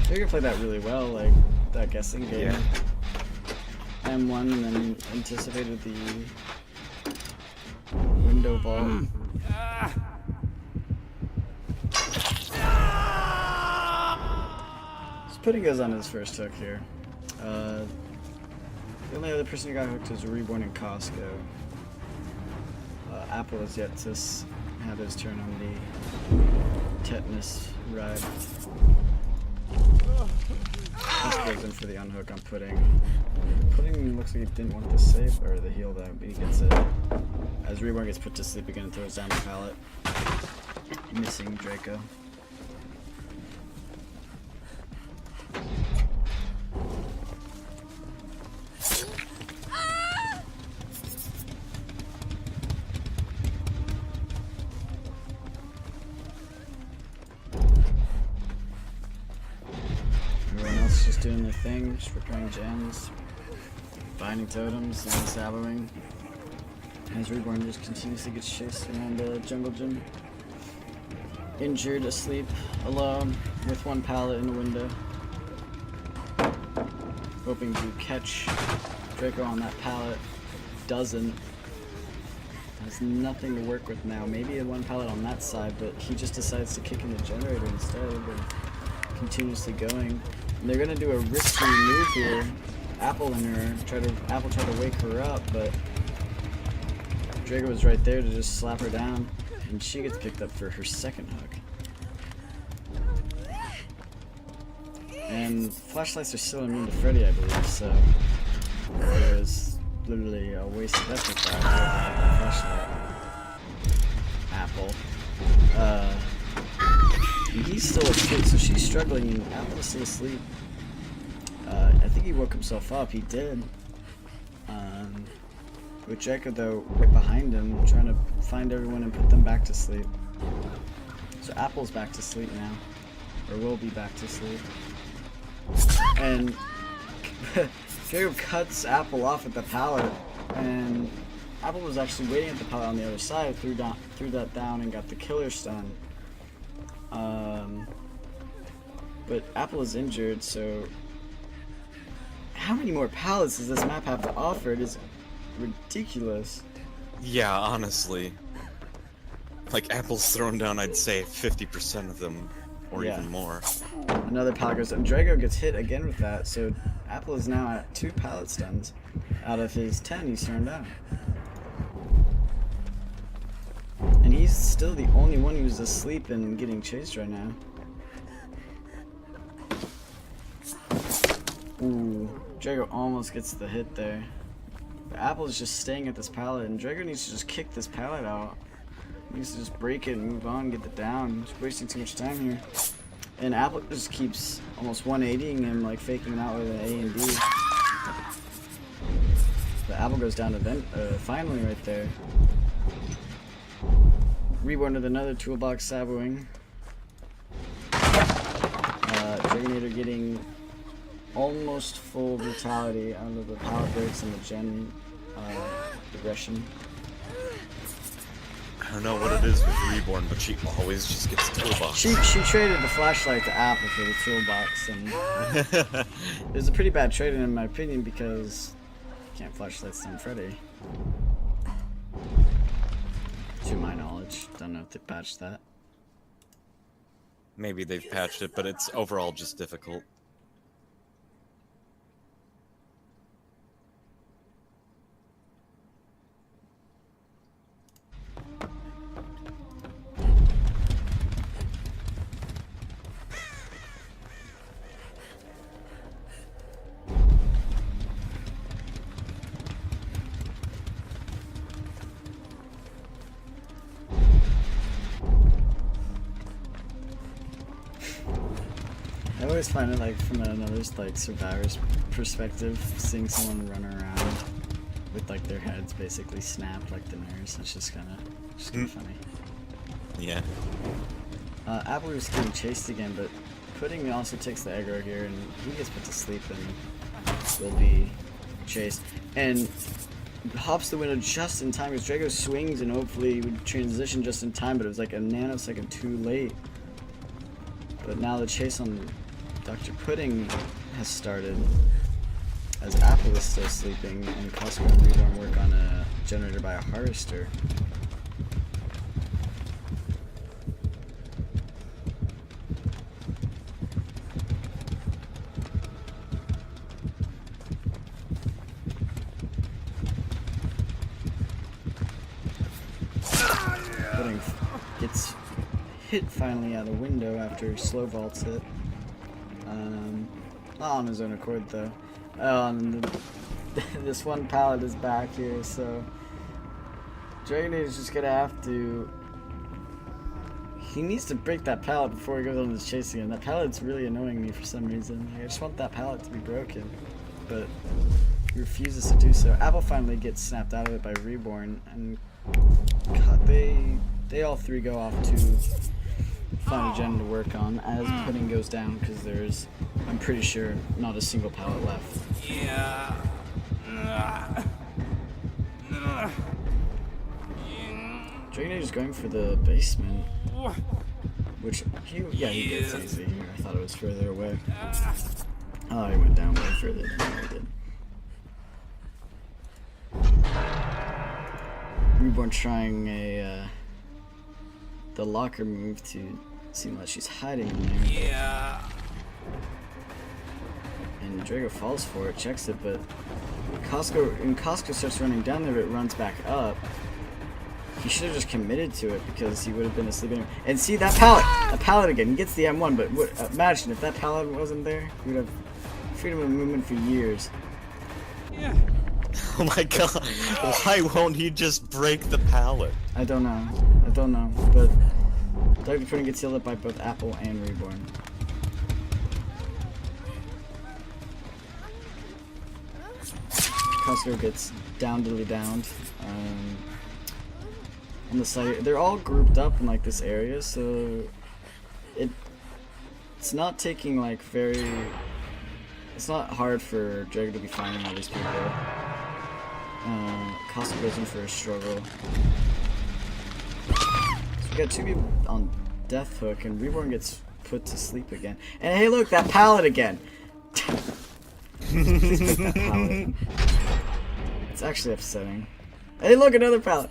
A: Dragon played that really well, like that guessing game.
B: Yeah.
A: M1 and then anticipated the window vault. So Pudding goes on his first hook here. The only other person who got hooked is Reborn and Costco. Apple is yet to have his turn on the tetanus ride. This goes in for the unhook on Pudding. Pudding looks like he didn't want the save or the heal though, but he gets it. As Reborn gets put to sleep again and throws down the pallet, missing Draco. Doing their thing, just repairing gems, binding totems, and sallowing. As Reborn just continuously gets chased around the jungle gym. Injured, asleep, alone, with one pallet in the window. Hoping to catch Draco on that pallet. Doesn't. Has nothing to work with now. Maybe a one pallet on that side, but he just decides to kick in the generator instead of continuously going. And they're gonna do a risky move here. Apple and her Apple tried to wake her up, but Draco was right there to just slap her down, and she gets picked up for her second hook. And flashlights are still immune to Freddy, I believe, so it was literally a waste of effort to flashlight. Apple. He's still asleep, so she's struggling, and Apple's still asleep. I think he woke himself up. He did. With Draco, though, right behind him, trying to find everyone and put them back to sleep. So Apple's back to sleep now, or will be back to sleep. And Draco cuts Apple off at the pallet, and Apple was actually waiting at the pallet on the other side, threw that down, and got the killer stun. But Apple is injured, so how many more pallets does this map have to offer? It is ridiculous.
B: Yeah, honestly. Like, Apple's thrown down, I'd say, 50% of them, or even more.
A: Another pallet goes, and Draco gets hit again with that, so Apple is now at 2 pallet stuns out of his 10 he's thrown down. And he's still the only one who's asleep and getting chased right now. Ooh, Draco almost gets the hit there. But Apple's just staying at this pallet, and Draco needs to just kick this pallet out. He needs to just break it and move on, get the down. He's wasting too much time here. And Apple just keeps almost 180ing him, like faking him out with an A and D. But Apple goes down to finally right there. Reborn with another toolbox saboing. Dragonator getting almost full brutality out of the power breaks and the gen digression.
B: I don't know what it is with Reborn, but she always just gets toolbox.
A: She traded the flashlight to Apple for the toolbox, and it was a pretty bad trade in my opinion because you can't flashlight stun Freddy. To my knowledge, don't know if they patched that.
B: Maybe they've patched it, but it's overall just difficult.
A: I always find it like from another like survivor's perspective, seeing someone run around with like their heads basically snapped like the nurse. It's just kind of funny.
B: Yeah.
A: Apple is getting chased again, but Pudding also takes the aggro here, and he gets put to sleep and will be chased. And hops the window just in time because Drago swings and hopefully would transition just in time, but it was like a nanosecond too late. But now the chase on Dr. Pudding has started as Apple is still sleeping and Costco and Reborn work on a generator by a harvester. Pudding gets hit finally out a window after slow vaults it. Not on his own accord though. This one pallet is back here, so Dragonator is just gonna have to. He needs to break that pallet before he goes on his chase again. That pallet's really annoying me for some reason. I just want that pallet to be broken, but he refuses to do so. Apple finally gets snapped out of it by Reborn, and God, they all three go off to find a gen to work on as Pudding goes down because there's, I'm pretty sure, not a single pallet left.
C: Yeah.
A: Dragonator's going for the basement, which he gets easy here. I thought it was further away. Oh, he went down way further than I did. Reborn trying the locker move to seem like she's hiding in there.
C: Yeah.
A: And Drago falls for it, checks it, but Costco starts running down there, but it runs back up. He should have just committed to it because he would have been asleep anyway. And see that pallet! A pallet again. He gets the M1, but imagine if that pallet wasn't there, he would have freedom of movement for years.
C: Yeah.
B: Oh my god, why won't he just break the pallet?
A: I don't know, but Dr. Pudding gets healed up by both Apple and Reborn. Costco gets downed. On the site, they're all grouped up in like this area, so it's not taking like it's not hard for Drago to be finding all these people. Costco goes in for a struggle. So we got two people on death hook, and Reborn gets put to sleep again. And hey, look, that pallet again. Please pick that pallet. It's actually upsetting. Hey, look, another pallet.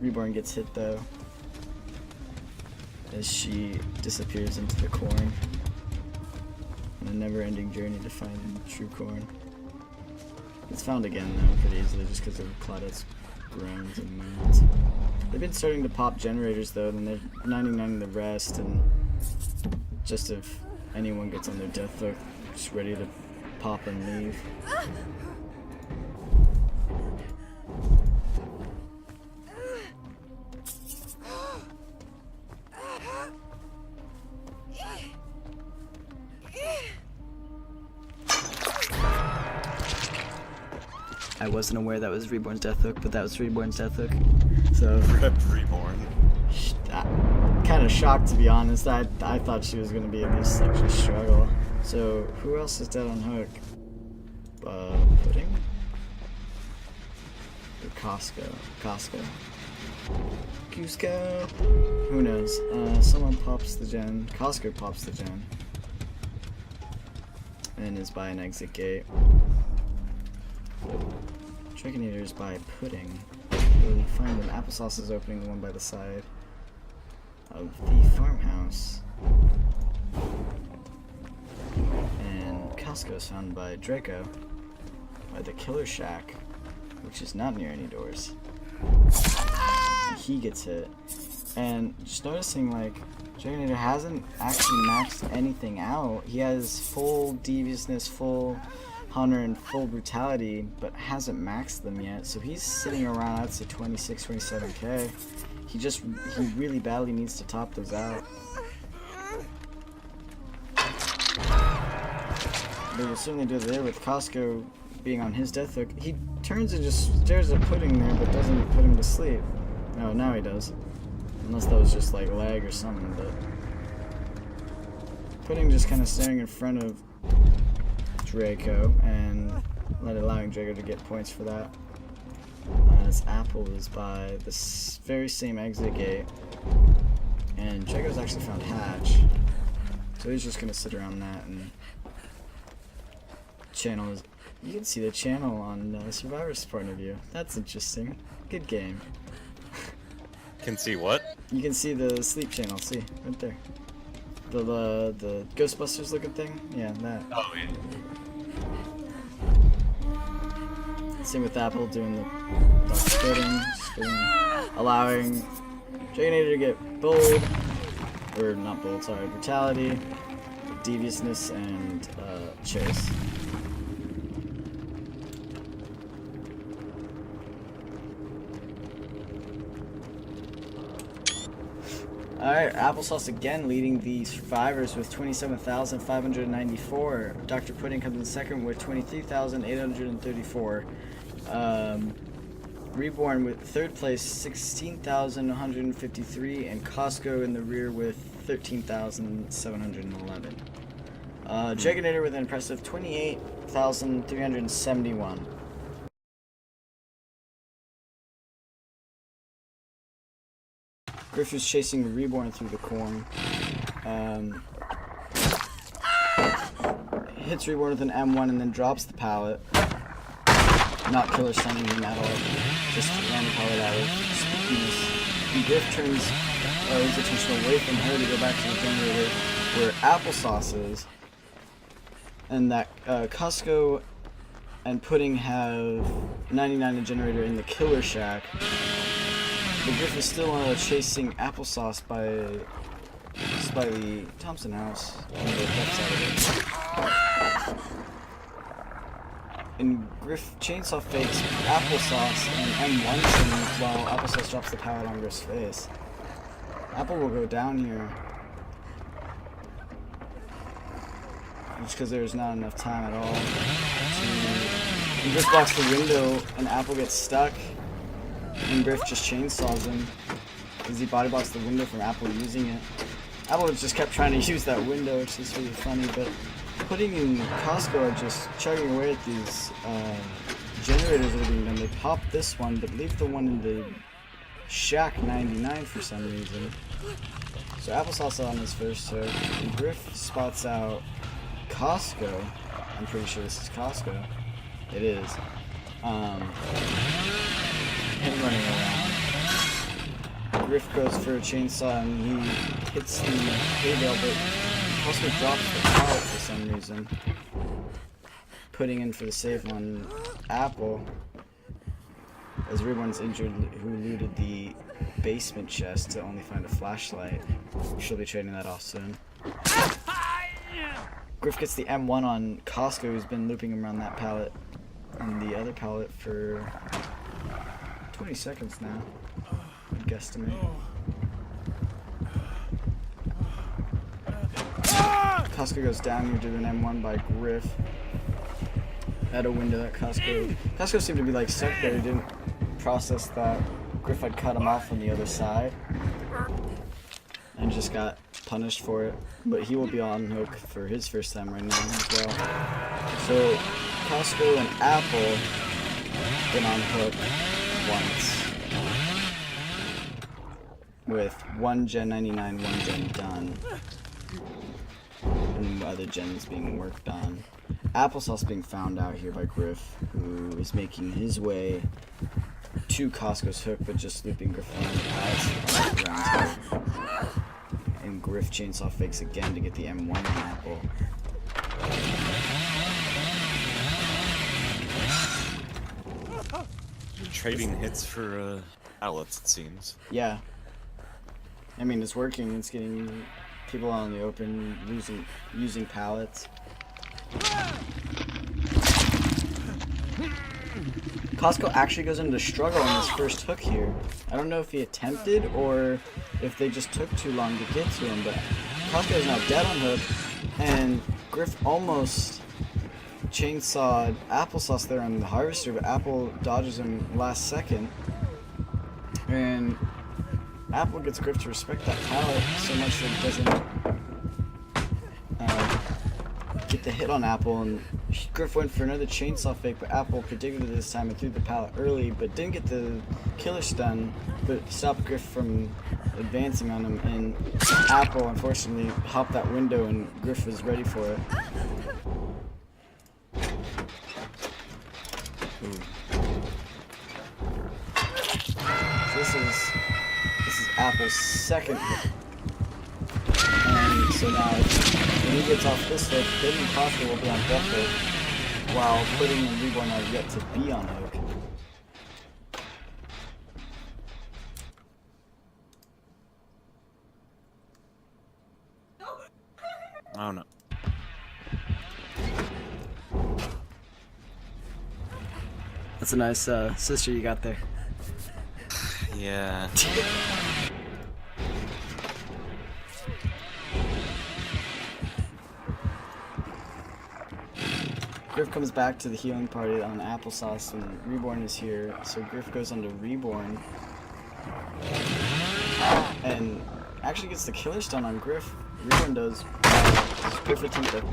A: Reborn gets hit though, as she disappears into the corn. On a never-ending journey to find true corn. It's found again though, pretty easily, just because of Claudette's groans and moans. They've been starting to pop generators though, and they're 99ing the rest, and just if anyone gets on their death hook, just ready to pop and leave. I wasn't aware that was Reborn's death hook, but that was Reborn's death hook. So
B: Rip Reborn.
A: kind of shocked, to be honest. I thought she was gonna be at least like just struggle. So who else is dead on hook? Pudding? Or Costco. Cusco? Who knows? Someone pops the gen. Costco pops the gen. And is by an exit gate. Dragonator is by Pudding. You'll find an applesauce is opening the one by the side of the farmhouse. And Costco is found by Draco by the killer shack, which is not near any doors. And he gets hit. And just noticing, like, Dragonator hasn't actually maxed anything out. He has full deviousness, full hunter, and full brutality, but hasn't maxed them yet. So he's sitting around, I'd say 26, 27k. He really badly needs to top those out. They will certainly do it there with Costco being on his death hook. He turns and just stares at Pudding there, but doesn't put him to sleep. No, now he does. Unless that was just like lag or something, but Pudding just kind of staring in front of Draco and allowing Draco to get points for that. As Apple is by this very same exit gate, and Draco's actually found Hatch, so he's just gonna sit around that and channel. You can see the channel on Survivor's point of view. That's interesting. Good game.
B: Can see what?
A: You can see the sleep channel. See right there. The Ghostbusters looking thing. Yeah, that.
B: Oh yeah.
A: Same with Apple doing the spitting, allowing Dragonator to get bold, or not bold, sorry, brutality, deviousness, and chase. Alright, Applesauce again leading the survivors with 27,594. Dr. Pudding comes in second with 23,834. Reborn with third place, 16,153, and Costco in the rear with 13,711. Dragonator with an impressive 28,371. Griff is chasing Reborn through the corn. Hits Reborn with an M1 and then drops the pallet. Not killer stunning him at all. Just ran the pallet out of spookiness. And Griff turns his attention away from her to go back to the generator where Applesauce is. And that Costco and Pudding have 99 the generator in the killer shack. But Griff is still chasing Applesauce by the Thompson house on the left side of it. And Griff chainsaw fakes Applesauce and M1s him while Applesauce drops the pallet on Griff's face. Apple will go down here. Just because there's not enough time at all. And Griff blocks the window and Apple gets stuck. And Griff just chainsaws him because he body blocks the window from Apple using it. Apple just kept trying to use that window, which is really funny, but Pudding and Costco are just chugging away at these generators that are being done. They pop this one, but leave the one in the shack 99 for some reason. So Applesauce on his first hook, and Griff spots out Costco. I'm pretty sure this is Costco. It is. Him running around. Griff goes for a chainsaw and he hits the hay bale, but also drops the pallet for some reason. Putting in for the save on Apple. As Reborn's injured, who looted the basement chest to only find a flashlight. She'll be trading that off soon. Griff gets the M1 on Costco, who's been looping him around that pallet and the other pallet for 20 seconds now, I'd guesstimate. Costco goes down here to an M1 by Griff. at a window that Costco seemed to be like stuck there. He didn't process that Griff had cut him off on the other side and just got punished for it. But he will be on hook for his first time right now as well. So Costco and Apple been on hook once with one Gen 99, one Gen done, and other gens being worked on. Applesauce being found out here by Griff, who is making his way to Costco's hook, but just looping Griff as rounds hook. And Griff chainsaw fakes again to get the M1 on Apple.
B: Trading hits for outlets, it seems.
A: Yeah. I mean, it's working. It's getting people out in the open, using pallets. Costco actually goes into struggle on this first hook here. I don't know if he attempted or if they just took too long to get to him, but Costco is now dead on hook, and Griff almost chainsawed Applesauce there on the harvester, but Apple dodges him last second. And Apple gets Griff to respect that pallet so much that he doesn't get the hit on Apple, and Griff went for another chainsaw fake, but Apple predicted it this time and threw the pallet early, but didn't get the killer stun, but stopped Griff from advancing on him, and Apple unfortunately hopped that window and Griff was ready for it. So this is Apple's second hit. And so now when he gets off this hook, then Costco will be on death hook, while Pudding and Reborn are yet to be on hook.
B: I don't know.
A: That's a nice sister you got there.
B: Yeah.
A: Griff comes back to the healing party on Applesauce, and Reborn is here, so Griff goes onto Reborn and actually gets the killer stun on Griff. Reborn does. Griff attempted,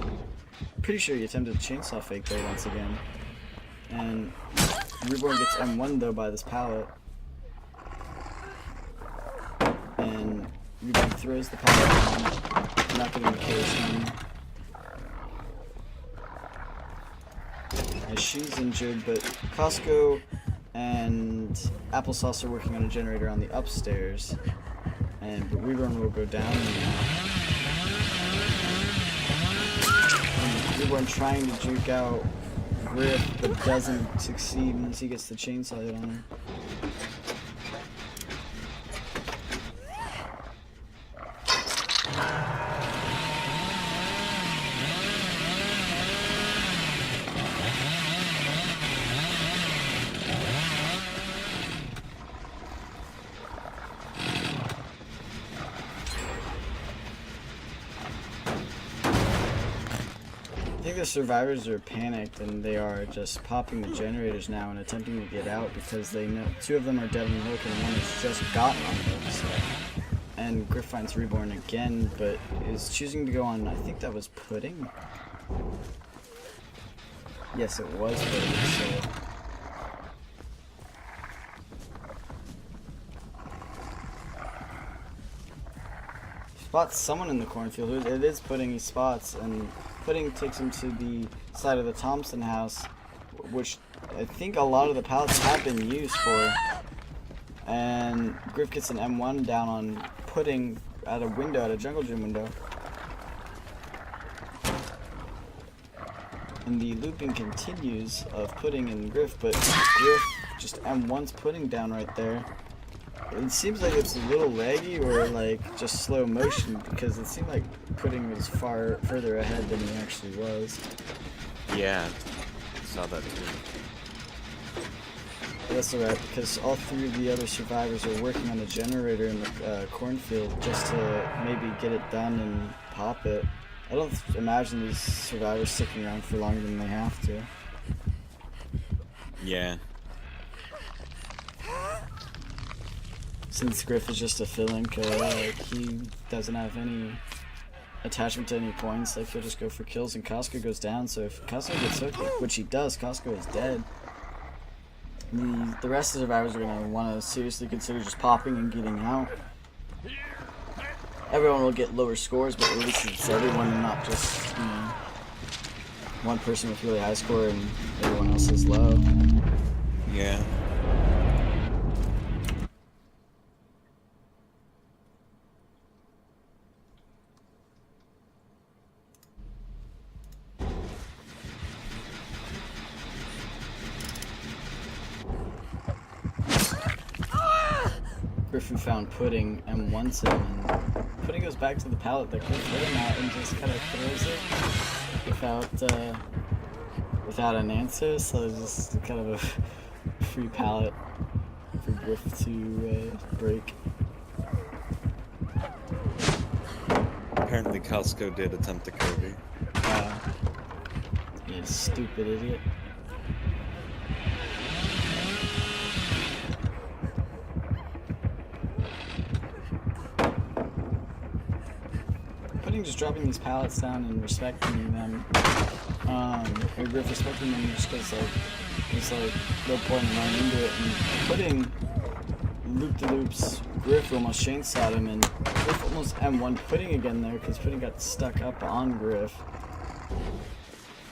A: pretty sure he attempted a chainsaw fake there once again, and Reborn gets M1 though by this pallet, and Reborn throws the pallet down, not getting the killer stun. As she's injured, but Costco and Applesauce are working on a generator on the upstairs, and Reborn will go down now. Reborn trying to juke out Griff, but doesn't succeed once he gets the chainsaw hit on him. I think the survivors are panicked, and they are just popping the generators now and attempting to get out because they know two of them are dead on hook and one has just gotten on hook. So. And Griff finds Reborn again, but is choosing to go on, I think that was Pudding? Yes, it was Pudding, so. Spots someone in the cornfield. It is Pudding he spots, and Pudding takes him to the side of the Thompson house, which I think a lot of the pallets have been used for. And Griff gets an M1 down on Pudding at a window, at a jungle gym window. And the looping continues of Pudding and Griff, but Griff just M1's Pudding down right there. It seems like it's a little laggy or like just slow motion, because it seemed like Pudding was further ahead than he actually was.
B: Yeah, saw that too.
A: That's alright, because all three of the other survivors are working on the generator in the cornfield just to maybe get it done and pop it. I don't imagine these survivors sticking around for longer than they have to.
B: Yeah.
A: Since Griff is just a fill-in killer, like, he doesn't have any attachment to any points, like he'll just go for kills and Costco goes down, so if Costco gets hooked, which he does, Costco is dead. The rest of the survivors are going to want to seriously consider just popping and getting out. Everyone will get lower scores, but at least it's everyone and not just, you know, one person with really high score and everyone else is low.
B: Yeah.
A: Griffin found Pudding and wants him, and Pudding goes back to the pallet that Griff hit him at and just kind of throws it without an answer, so it's just kind of a free pallet for Griff to break.
B: Apparently Costco did attempt to Kirby.
A: You stupid idiot. Just dropping these pallets down and respecting them, or Griff respecting them just because like it's like no point in running into it, and Pudding loop-de-loops Griff almost chainsawed him, and Griff almost M1 Pudding again there because Pudding got stuck up on Griff.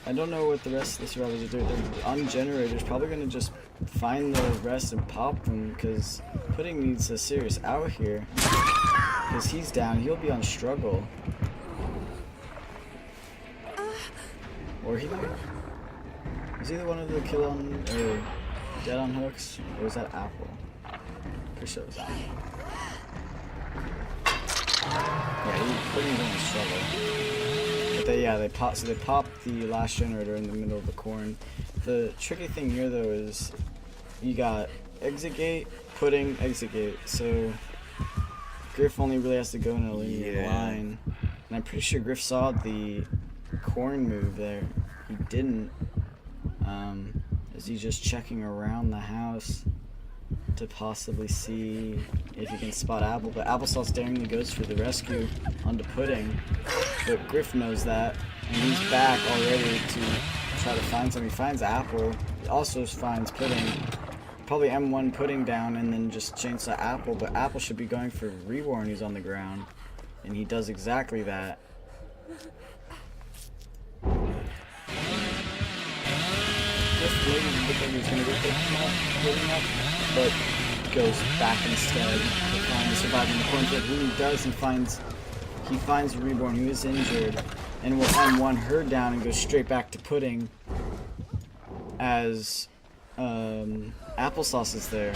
A: I don't know what the rest of the survivors are doing. They're on generators, probably gonna just find the rest and pop them because Pudding needs a serious out here because he's down. He'll be on struggle. Or he might. Was he the one of the kill on or dead on hooks? Or was that Apple? Pretty sure it was Apple. Yeah, he put him in struggle. But they popped the last generator in the middle of the corn. The tricky thing here though is you got exit gate, Pudding, exit gate. So Griff only really has to go in a linear line. And I'm pretty sure Griff saw the corn move there. He didn't. Is he just checking around the house to possibly see if he can spot Apple? But Applesauce daringly goes for the rescue onto Pudding. But Griff knows that, and he's back already to try to find something. He finds Apple. He also finds Pudding. Probably M1 Pudding down and then just chainsaw Apple. But Apple should be going for Reborn. He's on the ground, and he does exactly that. Maybe looked like he was going to get up, but goes back instead to find surviving the corn flip. When he does, he finds Reborn, who is injured, and will M1 her down and go straight back to Pudding as Applesauce is there.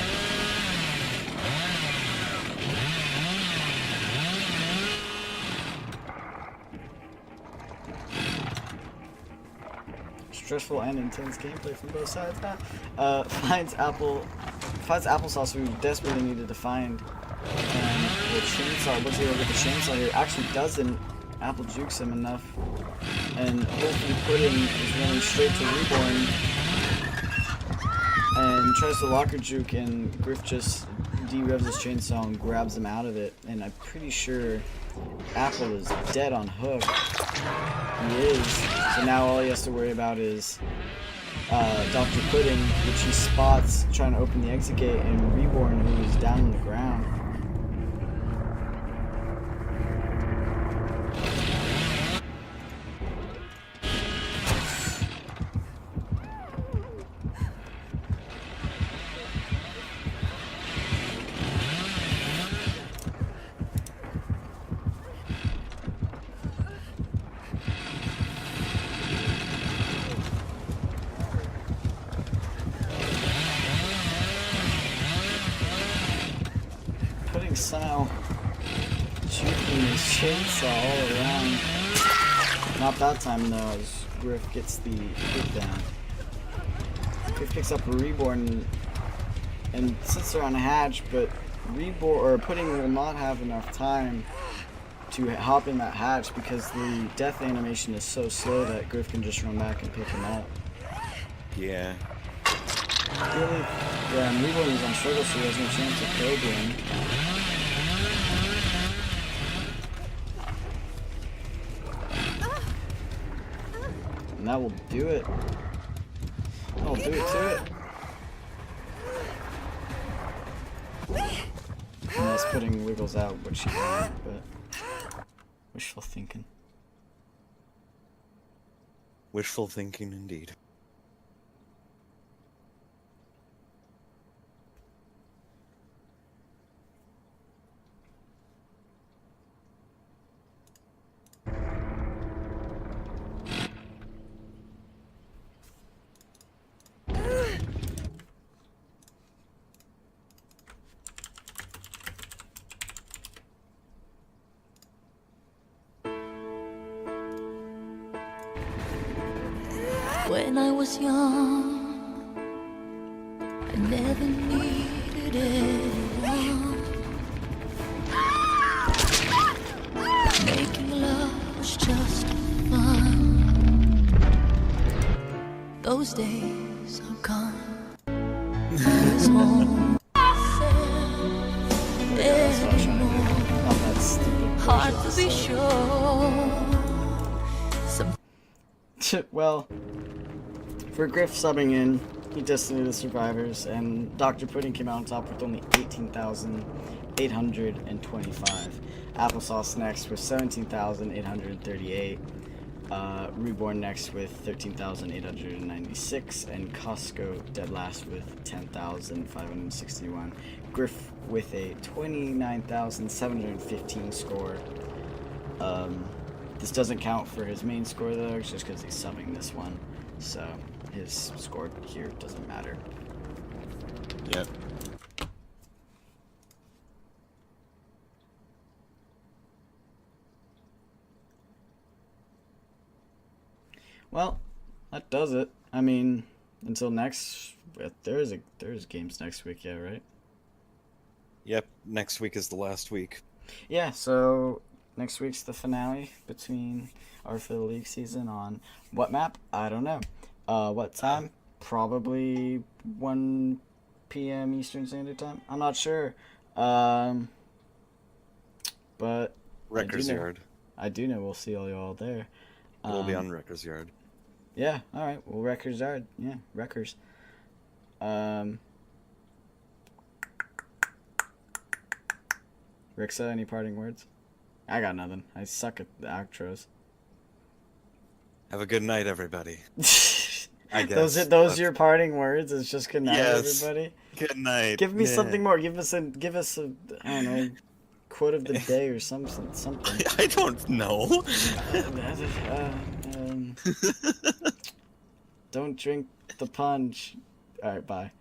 A: Stressful and intense gameplay from both sides now. Finds Applesauce, who desperately needed to find, and the chainsaw, looks like with the chainsaw here, actually doesn't. Apple jukes him enough, and hopefully Pudding is running straight to Reborn, and tries to locker juke, and Griff just de-revs his chainsaw and grabs him out of it, and I'm pretty sure Apple is dead on hook. He is. So now all he has to worry about is Dr. Pudding, which he spots trying to open the exit gate, and Reborn, who is down on the ground. Somehow juking his chainsaw all around. Not that time though, as Griff gets the hit down. Griff picks up a Reborn and sits there on a hatch, but Pudding will not have enough time to hop in that hatch because the death animation is so slow that Griff can just run back and pick him up.
B: Yeah.
A: Really? Yeah, and Reborn is on struggle, so he has no chance of probing. And that will do it. That'll do it to it. And that's putting Wiggles out, which he won't, but wishful thinking.
B: Wishful thinking indeed.
D: When I was young, I never needed anyone. Making love was just fun. Those days are gone. I was home.
A: That's what I was trying to do. Oh, that's stupid.
D: Hard to be sure.
A: Well, for Griff subbing in, he decimated the survivors, and Dr. Pudding came out on top with only 18,825. Applesauce next with 17,838. Reborn next with 13,896, and Costco dead last with 10,561. Griff with a 29,715 score. This doesn't count for his main score though, it's just because he's subbing this one, so his score here doesn't matter.
B: Yep.
A: Well, that does it. I mean, until next, there's games next week, yeah, right?
B: Yep. Next week is the last week.
A: Yeah, so next week's the finale between our for the league season on what map? I don't know. What time? Probably 1 p.m. Eastern Standard Time. I'm not sure. But
B: Wrecker's Yard.
A: I do know we'll see all y'all there.
B: It'll be on Wrecker's Yard.
A: Yeah, alright. Well, Wrecker's Yard. Yeah, Wreckers. Rixa, any parting words? I got nothing. I suck at the outros.
B: Have a good night, everybody. I guess.
A: Those your parting words? It's just good night,
B: Yes.
A: everybody.
B: Good night.
A: Give me
B: Yeah.
A: something more. Give us a I don't know, quote of the day or something.
B: I don't know.
A: Don't drink the punch. All right, bye.